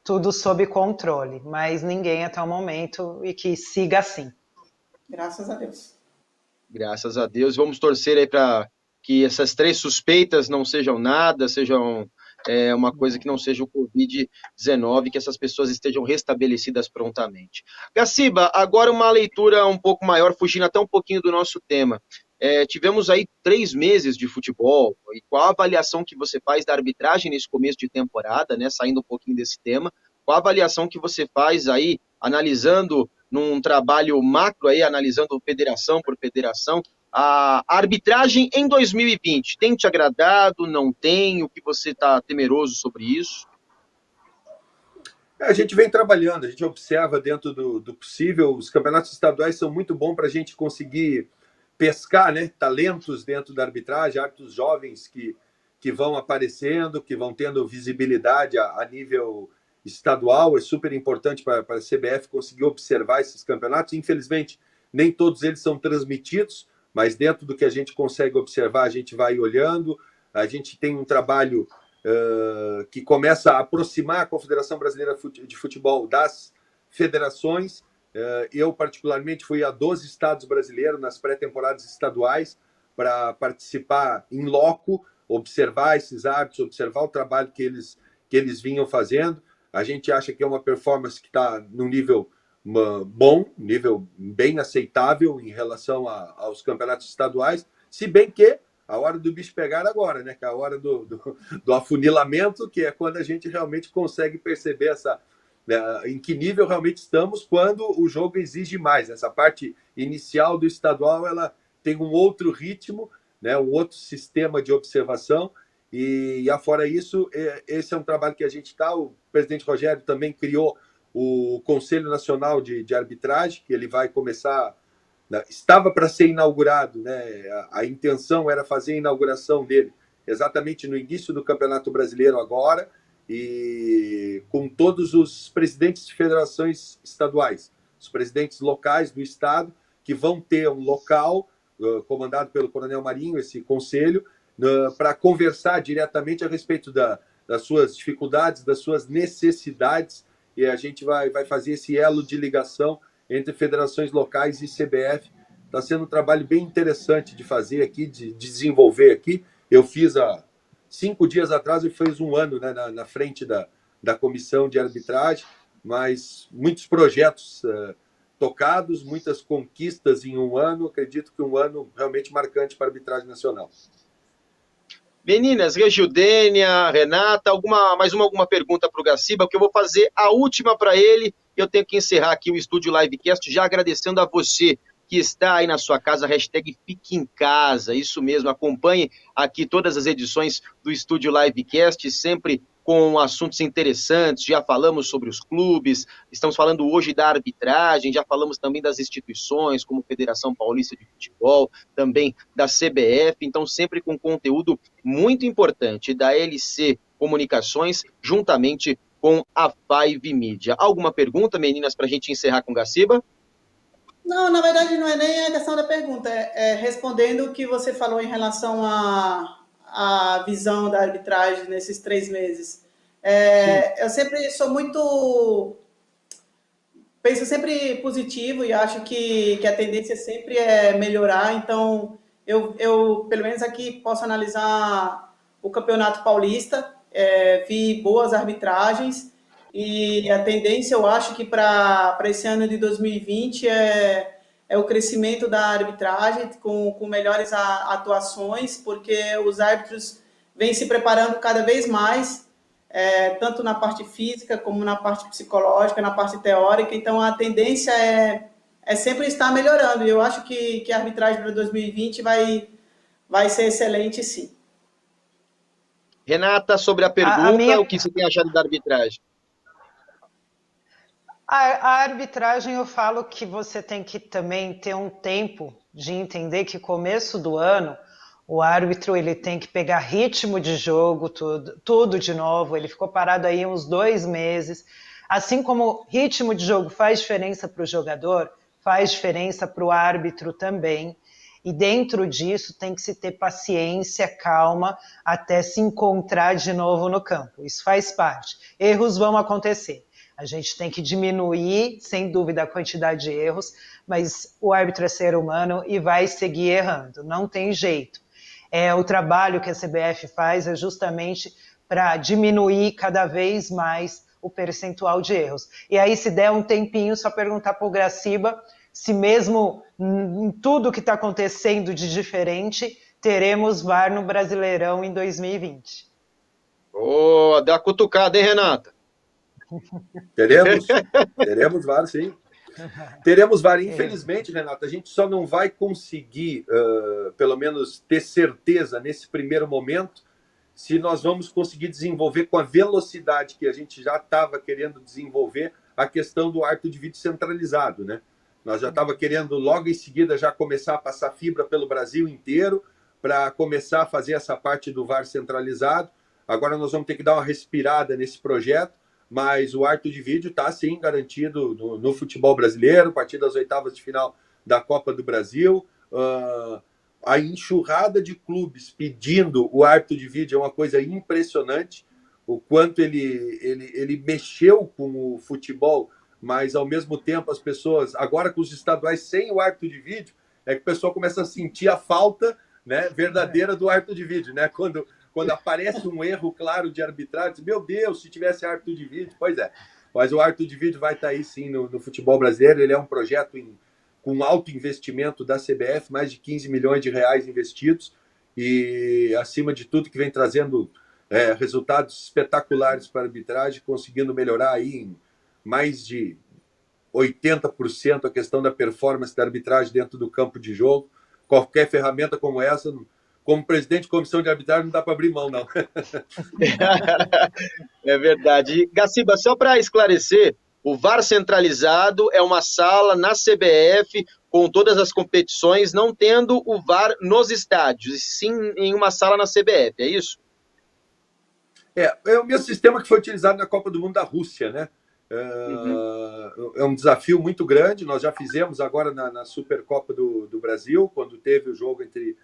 tudo sob controle, mas ninguém até o momento, e que siga assim.
Graças a Deus.
Graças a Deus. Vamos torcer aí para que essas 3 suspeitas não sejam nada, sejam uma coisa que não seja o Covid-19, que essas pessoas estejam restabelecidas prontamente. Gaciba, agora uma leitura um pouco maior, fugindo até um pouquinho do nosso tema. Tivemos aí 3 meses de futebol, e qual a avaliação que você faz da arbitragem nesse começo de temporada, né, saindo um pouquinho desse tema, qual a avaliação que você faz aí, analisando num trabalho macro aí, analisando federação por federação, a arbitragem em 2020 tem te agradado, não tem? O que você está temeroso sobre isso?
A gente vem trabalhando, a gente observa dentro do possível. Os campeonatos estaduais são muito bons para a gente conseguir pescar, né, talentos dentro da arbitragem, árbitros jovens que vão aparecendo, que vão tendo visibilidade a nível estadual. É super importante para a CBF conseguir observar esses campeonatos. Infelizmente, nem todos eles são transmitidos, mas dentro do que a gente consegue observar, a gente vai olhando. A gente tem um trabalho que começa a aproximar a Confederação Brasileira de Futebol das federações. Eu, particularmente, fui a 12 estados brasileiros nas pré-temporadas estaduais para participar em loco, observar esses árbitros, observar o trabalho que eles vinham fazendo. A gente acha que é uma performance que está num nível bom, nível bem aceitável em relação aos campeonatos estaduais, se bem que a hora do bicho pegar agora, né? Que é a hora do afunilamento, que é quando a gente realmente consegue perceber em que nível realmente estamos quando o jogo exige mais. Essa parte inicial do estadual, ela tem um outro ritmo, né? Um outro sistema de observação. E afora isso, esse é um trabalho que a gente está. O presidente Rogério também criou o Conselho Nacional de Arbitragem, que ele vai começar. Estava para ser inaugurado, né? A intenção era fazer a inauguração dele exatamente no início do Campeonato Brasileiro agora, e com todos os presidentes de federações estaduais, os presidentes locais do estado, que vão ter um local comandado pelo Coronel Marinho, esse conselho, para conversar diretamente a respeito das suas dificuldades, das suas necessidades, e a gente vai fazer esse elo de ligação entre federações locais e CBF. Está sendo um trabalho bem interessante de fazer aqui, de desenvolver aqui. Eu fiz há 5 dias atrás, e fez 1 ano, né, na frente da comissão de arbitragem, mas muitos projetos tocados, muitas conquistas em 1 ano. Acredito que 1 ano realmente marcante para a arbitragem nacional.
Meninas, Regildênia, Renata, alguma pergunta para o Gaciba, porque eu vou fazer a última para ele. Eu tenho que encerrar aqui o Estúdio Livecast, já agradecendo a você que está aí na sua casa, hashtag Fique em Casa, isso mesmo, acompanhe aqui todas as edições do Estúdio Livecast, sempre com assuntos interessantes, já falamos sobre os clubes, estamos falando hoje da arbitragem, já falamos também das instituições, como Federação Paulista de Futebol, também da CBF, então sempre com conteúdo muito importante da LC Comunicações, juntamente com a Five Media. Alguma pergunta, meninas, para a gente encerrar com o Gaciba?
Não, na verdade não é nem a questão da pergunta, é respondendo o que você falou em relação à visão da arbitragem nesses 3 meses. Eu sempre sou muito... Penso sempre positivo e acho que a tendência sempre é melhorar, então eu pelo menos aqui posso analisar o Campeonato Paulista, vi boas arbitragens, e a tendência, eu acho que para esse ano de 2020 é o crescimento da arbitragem, com melhores atuações, porque os árbitros vêm se preparando cada vez mais, tanto na parte física, como na parte psicológica, na parte teórica. Então, a tendência é sempre estar melhorando. E eu acho que a arbitragem para 2020 vai ser excelente, sim.
Renata, sobre a pergunta, o que você tem achado da arbitragem?
A arbitragem, eu falo que você tem que também ter um tempo de entender que começo do ano o árbitro ele tem que pegar ritmo de jogo, tudo de novo. Ele ficou parado aí uns 2 meses. Assim como ritmo de jogo faz diferença para o jogador, faz diferença para o árbitro também. E dentro disso tem que se ter paciência, calma, até se encontrar de novo no campo. Isso faz parte. Erros vão acontecer. A gente tem que diminuir, sem dúvida, a quantidade de erros, mas o árbitro é ser humano e vai seguir errando, não tem jeito. O trabalho que a CBF faz é justamente para diminuir cada vez mais o percentual de erros. E aí, se der um tempinho, só perguntar para o Gaciba se mesmo em tudo que está acontecendo de diferente, teremos VAR no Brasileirão em 2020.
Dá uma cutucada, hein, Renata?
Teremos VAR, sim. Teremos VAR. Infelizmente, Renata, a gente só não vai conseguir, pelo menos, ter certeza nesse primeiro momento, se nós vamos conseguir desenvolver com a velocidade que a gente já estava querendo desenvolver a questão do árbitro de vídeo centralizado, né? Nós já estava querendo, logo em seguida, já começar a passar fibra pelo Brasil inteiro para começar a fazer essa parte do VAR centralizado. Agora nós vamos ter que dar uma respirada nesse projeto, mas o árbitro de vídeo está, sim, garantido no futebol brasileiro, a partir das oitavas de final da Copa do Brasil. A enxurrada de clubes pedindo o árbitro de vídeo é uma coisa impressionante, o quanto ele mexeu com o futebol, mas, ao mesmo tempo, as pessoas, agora com os estaduais sem o árbitro de vídeo, é que o pessoal começa a sentir a falta, né, verdadeira do árbitro de vídeo, né? Quando aparece um erro claro de arbitragem, meu Deus, se tivesse árbitro de vídeo, pois é. Mas o árbitro de vídeo vai estar aí, sim, no futebol brasileiro. Ele é um projeto com alto investimento da CBF, mais de 15 milhões de reais investidos, e, acima de tudo, que vem trazendo resultados espetaculares para a arbitragem, conseguindo melhorar aí em mais de 80% a questão da performance da arbitragem dentro do campo de jogo. Qualquer ferramenta como essa, como presidente de comissão de arbitragem, não dá para abrir mão, não.
É verdade. Gaciba, só para esclarecer, o VAR centralizado é uma sala na CBF com todas as competições, não tendo o VAR nos estádios, e sim em uma sala na CBF, é isso?
É o mesmo sistema que foi utilizado na Copa do Mundo da Rússia, né? É um desafio muito grande. Nós já fizemos agora na Supercopa do Brasil, quando teve o jogo entre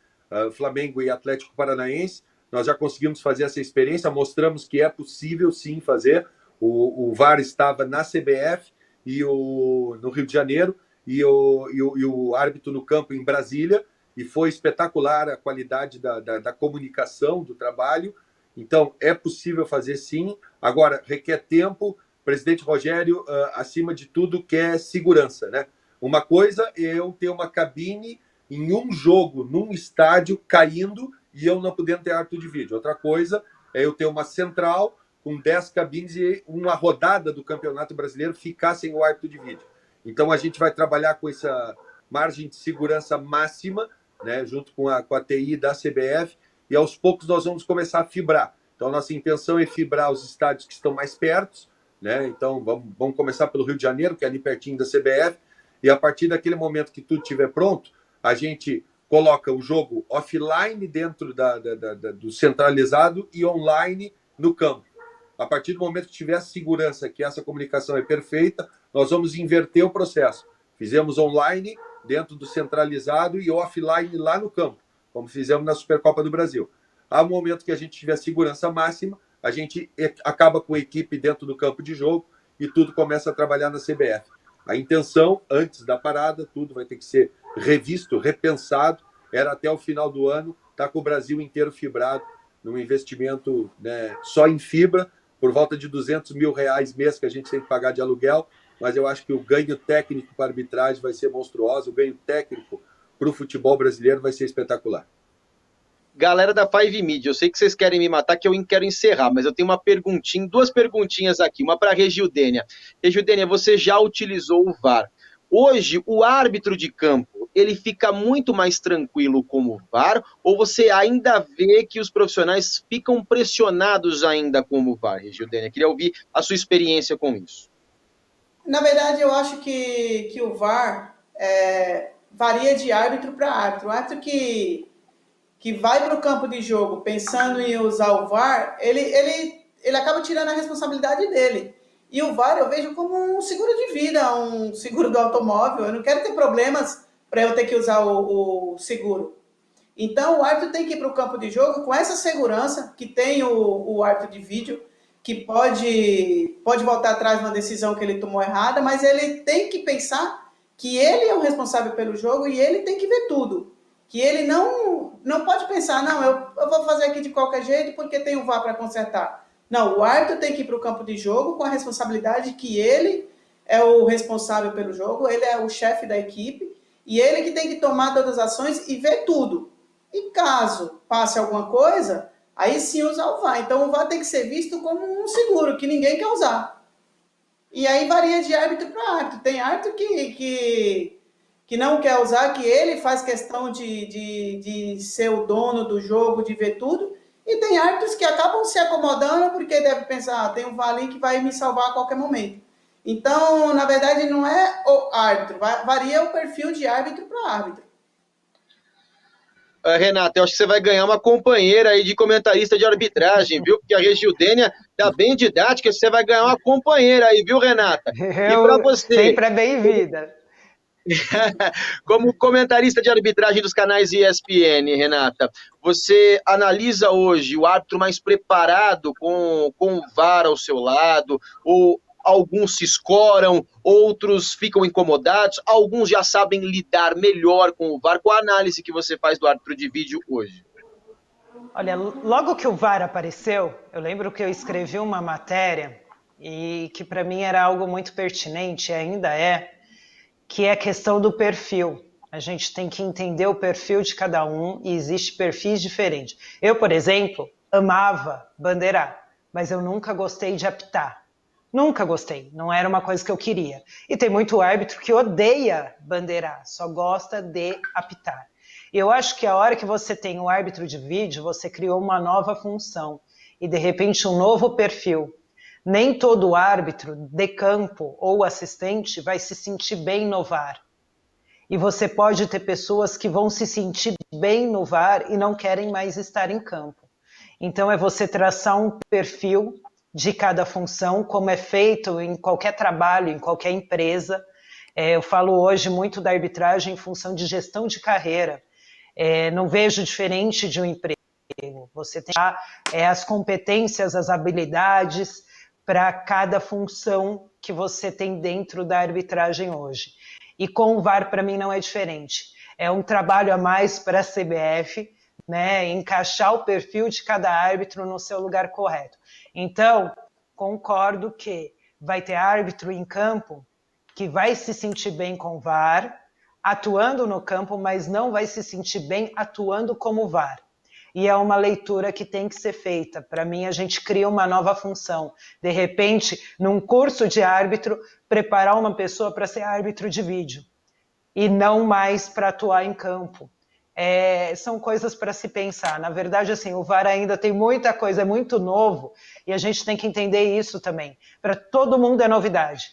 Flamengo e Atlético Paranaense. Nós já conseguimos fazer essa experiência, mostramos que é possível sim fazer. O VAR estava na CBF no Rio de Janeiro e o árbitro no campo em Brasília, e foi espetacular a qualidade da comunicação, do trabalho. Então, é possível fazer sim. Agora, requer tempo. O presidente Rogério, acima de tudo, quer segurança, né? Uma coisa é eu ter uma cabine em um jogo, num estádio, caindo, e eu não podendo ter árbitro de vídeo. Outra coisa é eu ter uma central com 10 cabines e uma rodada do Campeonato Brasileiro ficar sem o árbitro de vídeo. Então, a gente vai trabalhar com essa margem de segurança máxima, né, junto com a TI da CBF, e aos poucos nós vamos começar a fibrar. Então, nossa intenção é fibrar os estádios que estão mais perto, né? Então, vamos começar pelo Rio de Janeiro, que é ali pertinho da CBF, e a partir daquele momento que tudo estiver pronto, a gente coloca o jogo offline dentro do centralizado e online no campo. A partir do momento que tiver segurança que essa comunicação é perfeita, nós vamos inverter o processo. Fizemos online dentro do centralizado e offline lá no campo, como fizemos na Supercopa do Brasil. Ao momento que a gente tiver segurança máxima, a gente acaba com a equipe dentro do campo de jogo e tudo começa a trabalhar na CBF. A intenção, antes da parada, tudo vai ter que ser revisto, repensado, era até o final do ano estar com o Brasil inteiro fibrado, num investimento, né, só em fibra, por volta de R$200 mil mês que a gente tem que pagar de aluguel, mas eu acho que o ganho técnico para a arbitragem vai ser monstruoso, o ganho técnico para o futebol brasileiro vai ser espetacular.
Galera da Five Media, eu sei que vocês querem me matar, que eu quero encerrar, mas eu tenho duas perguntinhas aqui, uma para a Regildênia. Regildênia, você já utilizou o VAR. Hoje, o árbitro de campo, ele fica muito mais tranquilo como VAR, ou você ainda vê que os profissionais ficam pressionados ainda como VAR, Regildênia? Queria ouvir a sua experiência com isso.
Na verdade, eu acho que o VAR varia de árbitro para árbitro. O árbitro que vai para o campo de jogo pensando em usar o VAR, ele acaba tirando a responsabilidade dele. E o VAR eu vejo como um seguro de vida, um seguro do automóvel. Eu não quero ter problemas para eu ter que usar o seguro. Então, o árbitro tem que ir para o campo de jogo com essa segurança que tem o árbitro de vídeo, que pode voltar atrás numa decisão que ele tomou errada, mas ele tem que pensar que ele é o responsável pelo jogo e ele tem que ver tudo. Que ele não pode pensar, não, eu vou fazer aqui de qualquer jeito porque tem o VAR para consertar. Não, o árbitro tem que ir para o campo de jogo com a responsabilidade que ele é o responsável pelo jogo, ele é o chefe da equipe, e ele que tem que tomar todas as ações e ver tudo. E caso passe alguma coisa, aí sim usar o VAR. Então o VAR tem que ser visto como um seguro, que ninguém quer usar. E aí varia de árbitro para árbitro. Tem árbitro que não quer usar, que ele faz questão de ser o dono do jogo, de ver tudo. E tem árbitros que acabam se acomodando porque deve pensar, tem um VAR ali que vai me salvar a qualquer momento. Então, na verdade, não é o árbitro, varia o perfil de árbitro para árbitro.
Renata, eu acho que você vai ganhar uma companheira aí de comentarista de arbitragem, viu? Porque a Regildênia tá bem didática, você vai ganhar uma companheira aí, viu, Renata? E para você?
Sempre é bem-vinda.
Como comentarista de arbitragem dos canais ESPN, Renata, você analisa hoje o árbitro mais preparado com o VAR ao seu lado, ou alguns se escoram, outros ficam incomodados, alguns já sabem lidar melhor com o VAR? Qual a análise que você faz do árbitro de vídeo hoje?
Olha, logo que o VAR apareceu, eu lembro que eu escrevi uma matéria e que para mim era algo muito pertinente, ainda é, que é a questão do perfil. A gente tem que entender o perfil de cada um e existe perfis diferentes. Eu, por exemplo, amava bandeirar, mas eu nunca gostei de apitar. Nunca gostei, não era uma coisa que eu queria. E tem muito árbitro que odeia bandeirar, só gosta de apitar. Eu acho que a hora que você tem o árbitro de vídeo, você criou uma nova função e de repente um novo perfil. Nem todo árbitro de campo ou assistente vai se sentir bem no VAR. E você pode ter pessoas que vão se sentir bem no VAR e não querem mais estar em campo. Então é você traçar um perfil de cada função, como é feito em qualquer trabalho, em qualquer empresa. Eu falo hoje muito da arbitragem em função de gestão de carreira. Não vejo diferente de um emprego. Você tem as competências, as habilidades para cada função que você tem dentro da arbitragem hoje. E com o VAR, para mim, não é diferente. É um trabalho a mais para a CBF, né, encaixar o perfil de cada árbitro no seu lugar correto. Então, concordo que vai ter árbitro em campo que vai se sentir bem com o VAR, atuando no campo, mas não vai se sentir bem atuando como VAR. E é uma leitura que tem que ser feita. Para mim, a gente cria uma nova função. De repente, num curso de árbitro, preparar uma pessoa para ser árbitro de vídeo e não mais para atuar em campo. são coisas para se pensar. Na verdade, assim, o VAR ainda tem muita coisa, é muito novo, e a gente tem que entender isso também. Para todo mundo é novidade.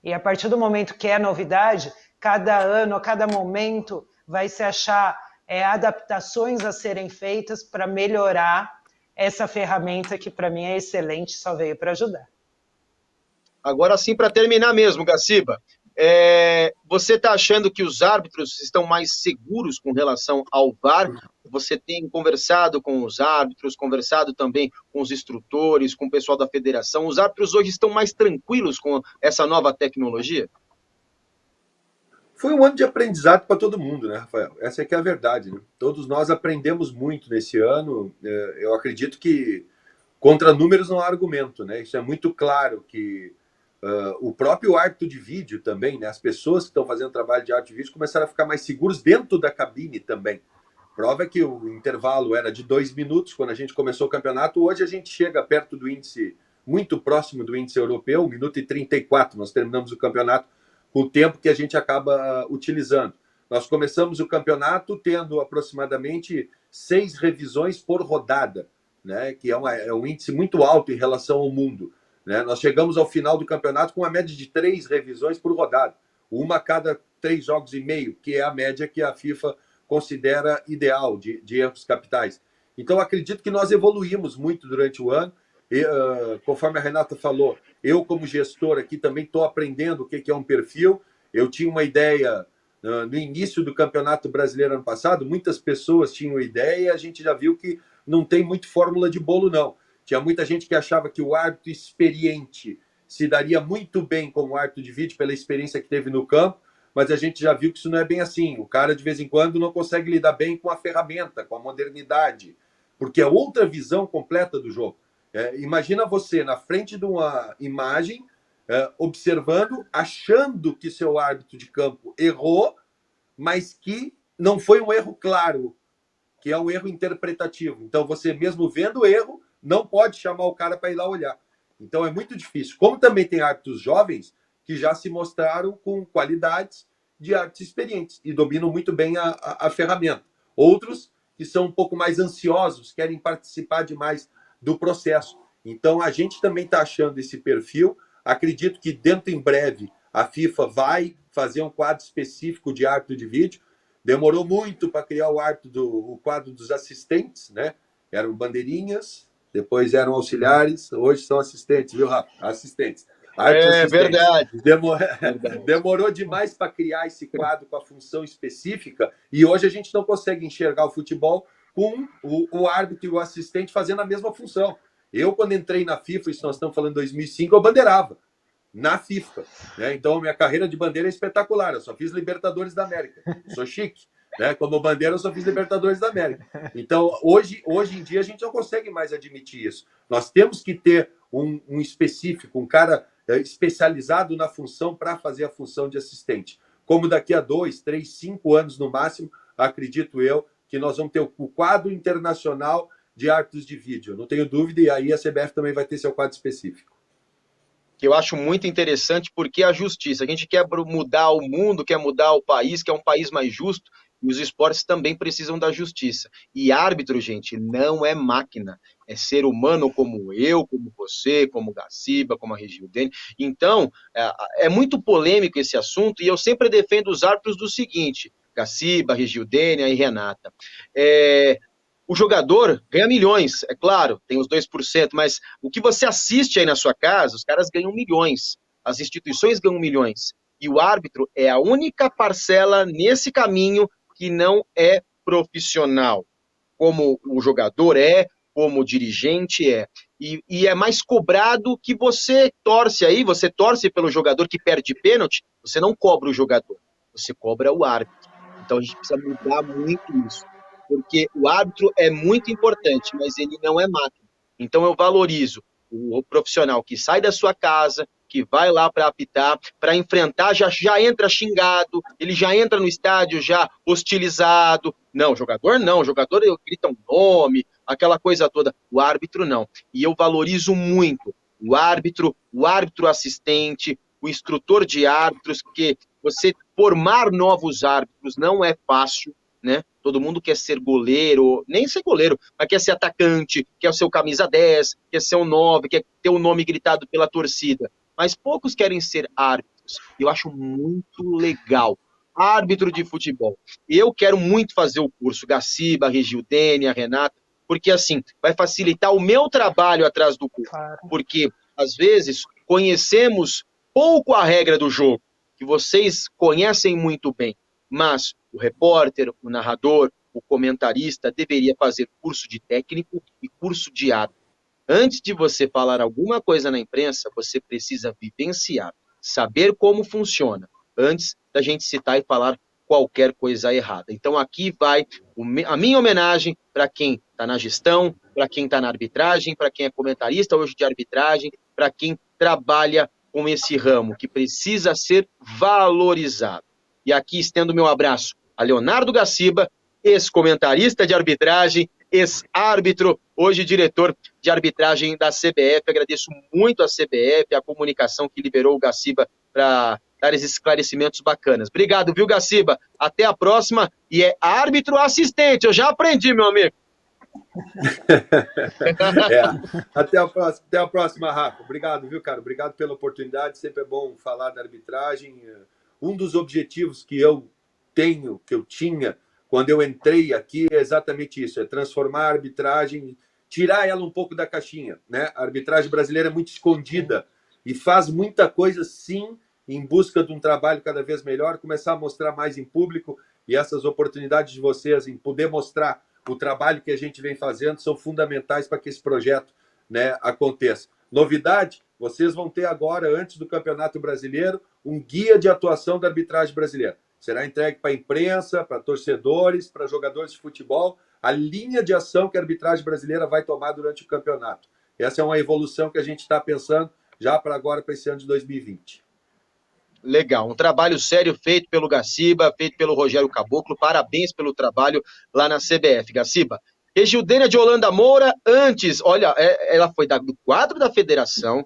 E a partir do momento que é novidade, cada ano, a cada momento, vai se achar adaptações a serem feitas para melhorar essa ferramenta que, para mim, é excelente, só veio para ajudar.
Agora sim, para terminar mesmo, Gaciba, você está achando que os árbitros estão mais seguros com relação ao VAR? Você tem conversado com os árbitros, conversado também com os instrutores, com o pessoal da federação. Os árbitros hoje estão mais tranquilos com essa nova tecnologia?
Foi um ano de aprendizado para todo mundo, né, Rafael? Essa é que é a verdade, né? Todos nós aprendemos muito nesse ano. Eu acredito que contra números não há argumento, né? Isso é muito claro que o próprio árbitro de vídeo também, né? As pessoas que estão fazendo trabalho de árbitro de vídeo começaram a ficar mais seguros dentro da cabine também. Prova é que o intervalo era de 2 minutos quando a gente começou o campeonato. Hoje a gente chega perto do índice, muito próximo do índice europeu, 1 minuto e 34. Nós terminamos o campeonato com o tempo que a gente acaba utilizando. Nós começamos o campeonato tendo aproximadamente 6 revisões por rodada, né? Que é um índice muito alto em relação ao mundo. Né? Nós chegamos ao final do campeonato com uma média de 3 revisões por rodada, uma a cada 3 jogos e meio, que é a média que a FIFA considera ideal de erros capitais. Então, acredito que nós evoluímos muito durante o ano. E, conforme a Renata falou, eu, como gestor aqui, também estou aprendendo o que é um perfil. Eu tinha uma ideia no início do Campeonato Brasileiro ano passado, muitas pessoas tinham ideia e a gente já viu que não tem muito fórmula de bolo, não. Tinha muita gente que achava que o árbitro experiente se daria muito bem como árbitro de vídeo pela experiência que teve no campo, mas a gente já viu que isso não é bem assim. O cara, de vez em quando, não consegue lidar bem com a ferramenta, com a modernidade, porque é outra visão completa do jogo. Imagina você na frente de uma imagem, observando, achando que seu árbitro de campo errou, mas que não foi um erro claro, que é um erro interpretativo. Então, você mesmo vendo o erro, não pode chamar o cara para ir lá olhar. Então, é muito difícil. Como também tem árbitros jovens que já se mostraram com qualidades de árbitros experientes e dominam muito bem a ferramenta. Outros que são um pouco mais ansiosos, querem participar demais do processo. Então, a gente também está achando esse perfil. Acredito que dentro em breve a FIFA vai fazer um quadro específico de árbitro de vídeo. Demorou muito para criar o quadro dos assistentes, né? Eram bandeirinhas, depois eram auxiliares, hoje são assistentes, viu, Rafa? Assistentes.
Verdade.
Demorou demais para criar esse quadro com a função específica e hoje a gente não consegue enxergar o futebol com o árbitro e o assistente fazendo a mesma função. Eu, quando entrei na FIFA, isso nós estamos falando em 2005, eu bandeirava na FIFA. Né? Então, minha carreira de bandeira é espetacular. Eu só fiz Libertadores da América. Eu sou chique. Né? Como bandeira, eu só fiz Libertadores da América. Então, hoje em dia, a gente não consegue mais admitir isso. Nós temos que ter um específico, um cara especializado na função para fazer a função de assistente. Como daqui a 2, 3, 5 anos no máximo, acredito eu, que nós vamos ter o quadro internacional de árbitros de vídeo. Não tenho dúvida, e aí a CBF também vai ter seu quadro específico.
Que eu acho muito interessante, porque a justiça, a gente quer mudar o mundo, quer mudar o país, quer um país mais justo, e os esportes também precisam da justiça. E árbitro, gente, não é máquina, é ser humano como eu, como você, como o Gaciba, como a Regildene. Então, é muito polêmico esse assunto, e eu sempre defendo os árbitros do seguinte, Gaciba, Regildene e Renata. O jogador ganha milhões, é claro, tem os 2%, mas o que você assiste aí na sua casa, os caras ganham milhões, as instituições ganham milhões, e o árbitro é a única parcela nesse caminho que não é profissional, como o jogador como o dirigente é, e é mais cobrado que você torce aí, você torce pelo jogador que perde pênalti, você não cobra o jogador, você cobra o árbitro. Então a gente precisa mudar muito isso. Porque o árbitro é muito importante, mas ele não é máquina. Então eu valorizo o profissional que sai da sua casa, que vai lá para apitar, para enfrentar, já entra xingado, ele já entra no estádio já hostilizado. Não, jogador grita um nome, aquela coisa toda. O árbitro não. E eu valorizo muito o árbitro assistente, o instrutor de árbitros, porque você formar novos árbitros não é fácil, né? Todo mundo quer ser goleiro, nem ser goleiro, mas quer ser atacante, quer ser o camisa 10, quer ser o 9, quer ter o nome gritado pela torcida. Mas poucos querem ser árbitros. Eu acho muito legal. Árbitro de futebol. Eu quero muito fazer o curso, Gaciba, Regildênia, Renata, porque assim, vai facilitar o meu trabalho atrás do curso.
Claro.
Porque, às vezes, conhecemos pouco a regra do jogo, que vocês conhecem muito bem, mas o repórter, o narrador, o comentarista deveria fazer curso de técnico e curso de árbitro. Antes de você falar alguma coisa na imprensa, você precisa vivenciar, saber como funciona, antes da gente citar e falar qualquer coisa errada. Então aqui vai a minha homenagem para quem está na gestão, para quem está na arbitragem, para quem é comentarista hoje de arbitragem, para quem trabalha com esse ramo, que precisa ser valorizado. E aqui estendo meu abraço a Leonardo Gaciba, ex-comentarista de arbitragem, ex-árbitro, hoje diretor de arbitragem da CBF. Agradeço muito a CBF, a comunicação que liberou o Gaciba para dar esses esclarecimentos bacanas. Obrigado, viu, Gaciba? Até a próxima. E é árbitro assistente, eu já aprendi, meu amigo.
Até a próxima, Rafa. Obrigado, viu, cara? Obrigado pela oportunidade. Sempre é bom falar da arbitragem. Um dos objetivos que eu tinha quando eu entrei aqui é exatamente isso, é transformar a arbitragem, tirar ela um pouco da caixinha, né? A arbitragem brasileira é muito escondida e faz muita coisa, sim, em busca de um trabalho cada vez melhor, começar a mostrar mais em público, e essas oportunidades de vocês em poder mostrar o trabalho que a gente vem fazendo são fundamentais para que esse projeto, né, aconteça. Novidade, vocês vão ter agora, antes do Campeonato Brasileiro, um guia de atuação da arbitragem brasileira. Será entregue para a imprensa, para torcedores, para jogadores de futebol, a linha de ação que a arbitragem brasileira vai tomar durante o campeonato. Essa é uma evolução que a gente está pensando já para agora, para esse ano de 2020.
Legal, um trabalho sério feito pelo Gaciba, feito pelo Rogério Caboclo. Parabéns pelo trabalho lá na CBF, Gaciba. Regildênia de Holanda Moura, antes, olha, ela foi do quadro da federação.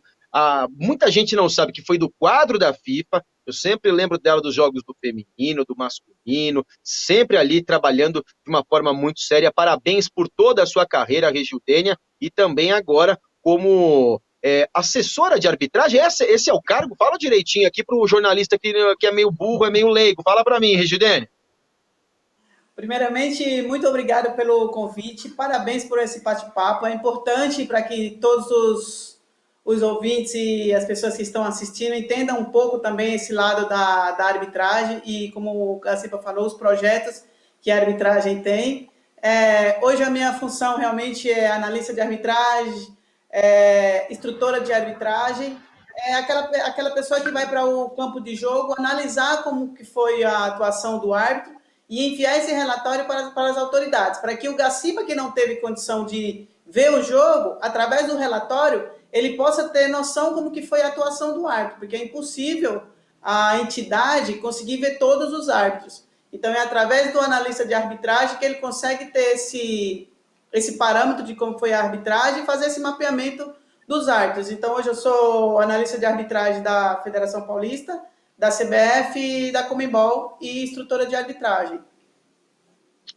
Muita gente não sabe que foi do quadro da FIFA. Eu sempre lembro dela dos jogos do feminino, do masculino, sempre ali trabalhando de uma forma muito séria. Parabéns por toda a sua carreira, Regildênia, e também agora como assessora de arbitragem. Esse é o cargo? Fala direitinho aqui para o jornalista que é meio burro, é meio leigo. Fala para mim, Regildênia.
Primeiramente, muito obrigado pelo convite, parabéns por esse bate-papo. É importante para que todos os ouvintes e as pessoas que estão assistindo entendam um pouco também esse lado da arbitragem e, como o Gaciba falou, os projetos que a arbitragem tem. Hoje a minha função realmente é analista de arbitragem, instrutora de arbitragem, aquela pessoa que vai para o campo de jogo, analisar como que foi a atuação do árbitro e enviar esse relatório para as autoridades, para que o Gaciba, que não teve condição de ver o jogo, através do relatório, ele possa ter noção como que foi a atuação do árbitro, porque é impossível a entidade conseguir ver todos os árbitros. Então, é através do analista de arbitragem que ele consegue ter esse parâmetro de como foi a arbitragem e fazer esse mapeamento dos árbitros. Então, hoje eu sou analista de arbitragem da Federação Paulista, da CBF, da Conmebol e instrutora de arbitragem.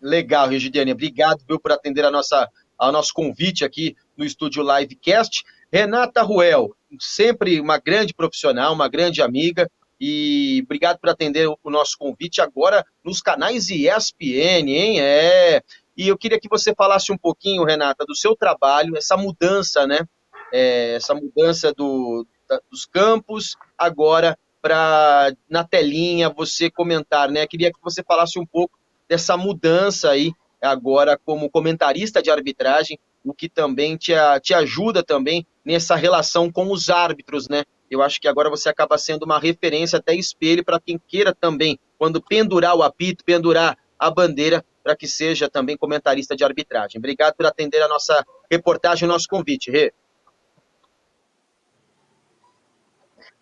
Legal, Regidiane. Obrigado, viu, por atender ao nosso convite aqui no Estúdio Livecast. Renata Ruel, sempre uma grande profissional, uma grande amiga, e obrigado por atender o nosso convite agora nos canais ESPN, hein? E eu queria que você falasse um pouquinho, Renata, do seu trabalho, essa mudança, né? Essa mudança dos campos, agora na telinha, você comentar, né? Queria que você falasse um pouco dessa mudança aí, agora como comentarista de arbitragem, o que também te ajuda também nessa relação com os árbitros, né? Eu acho que agora você acaba sendo uma referência, até espelho, para quem queira também, quando pendurar o apito, pendurar a bandeira, para que seja também comentarista de arbitragem. Obrigado por atender a nossa reportagem, o nosso convite, Rê.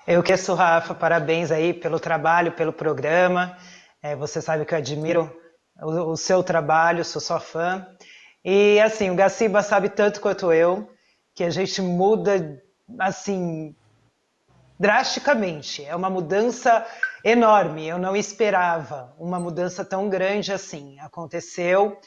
Eu que sou Rafa, parabéns aí pelo trabalho, pelo programa. Você sabe que eu admiro o seu trabalho, sou só fã. E assim, o Gaciba sabe tanto quanto eu que a gente muda assim drasticamente. É uma mudança enorme. Eu não esperava uma mudança tão grande assim. Aconteceu.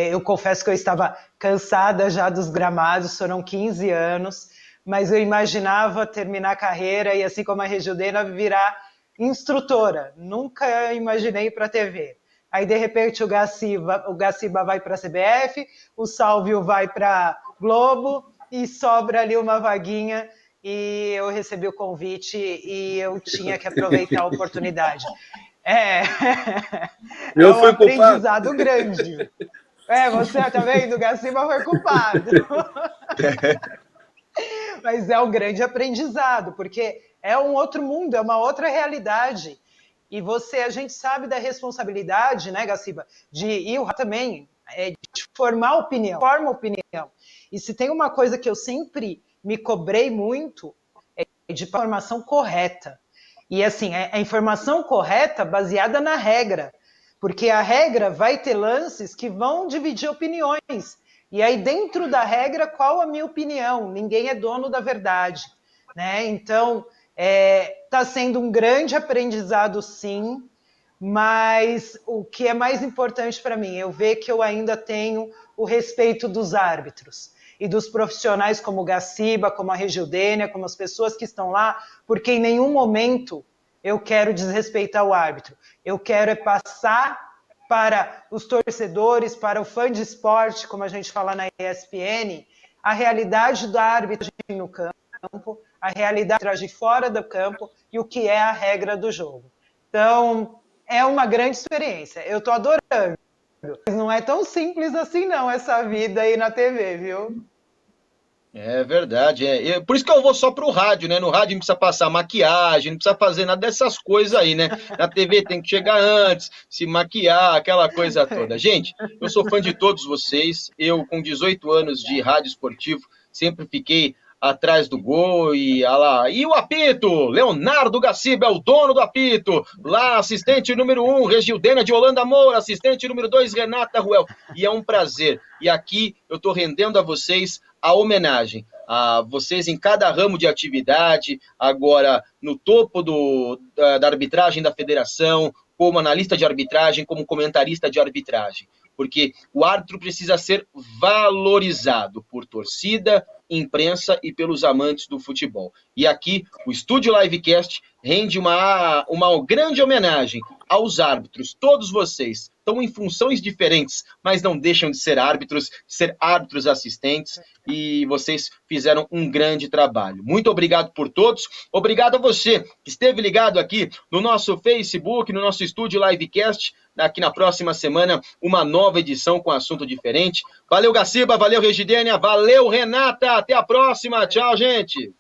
Eu confesso que eu estava cansada já dos gramados, foram 15 anos, mas eu imaginava terminar a carreira e, assim como a Regildena, virar instrutora. Nunca imaginei para a TV. Aí, de repente, o Gaciba vai para a CBF, o Sálvio vai para Globo e sobra ali uma vaguinha e eu recebi o convite e eu tinha que aproveitar a oportunidade. É um aprendizado grande. Você tá vendo? O Gaciba foi culpado. Mas é um grande aprendizado, porque é um outro mundo, é uma outra realidade. E a gente sabe da responsabilidade, né, Gaciba, e o também, de formar opinião, forma opinião. E se tem uma coisa que eu sempre me cobrei muito, é de informação correta. E assim, a informação correta baseada na regra, porque a regra vai ter lances que vão dividir opiniões. E aí, dentro da regra, qual a minha opinião? Ninguém é dono da verdade, né? Então, está sendo um grande aprendizado, sim, mas o que é mais importante para mim, eu ver que eu ainda tenho o respeito dos árbitros e dos profissionais como o Gaciba, como a Regildênia, como as pessoas que estão lá, porque em nenhum momento eu quero desrespeitar o árbitro. Eu quero passar para os torcedores, para o fã de esporte, como a gente fala na ESPN, a realidade da arbitragem no campo, a realidade da arbitragem fora do campo e o que é a regra do jogo. Então, é uma grande experiência. Eu estou adorando. Mas não é tão simples assim, não, essa vida aí na TV, viu?
É verdade. Por isso que eu vou só pro rádio, né? No rádio não precisa passar maquiagem, não precisa fazer nada dessas coisas aí, né? Na TV tem que chegar antes, se maquiar, aquela coisa toda. Gente, eu sou fã de todos vocês. Eu, com 18 anos de rádio esportivo, sempre fiquei atrás do gol e o apito, Leonardo Gaciba é o dono do apito, lá assistente número 1, Regildena de Holanda Moura, assistente número 2, Renata Ruel, e é um prazer, e aqui eu estou rendendo a vocês a homenagem, a vocês em cada ramo de atividade, agora no topo da arbitragem da federação, como analista de arbitragem, como comentarista de arbitragem, porque o árbitro precisa ser valorizado por torcida, imprensa e pelos amantes do futebol. E aqui, o Estúdio Livecast rende uma grande homenagem aos árbitros. Todos vocês estão em funções diferentes, mas não deixam de ser árbitros assistentes, e vocês fizeram um grande trabalho. Muito obrigado por todos. Obrigado a você que esteve ligado aqui no nosso Facebook, no nosso Estúdio Livecast. Aqui na próxima semana, uma nova edição com assunto diferente. Valeu, Gaciba, valeu, Regildênia, valeu, Renata, até a próxima, tchau, gente!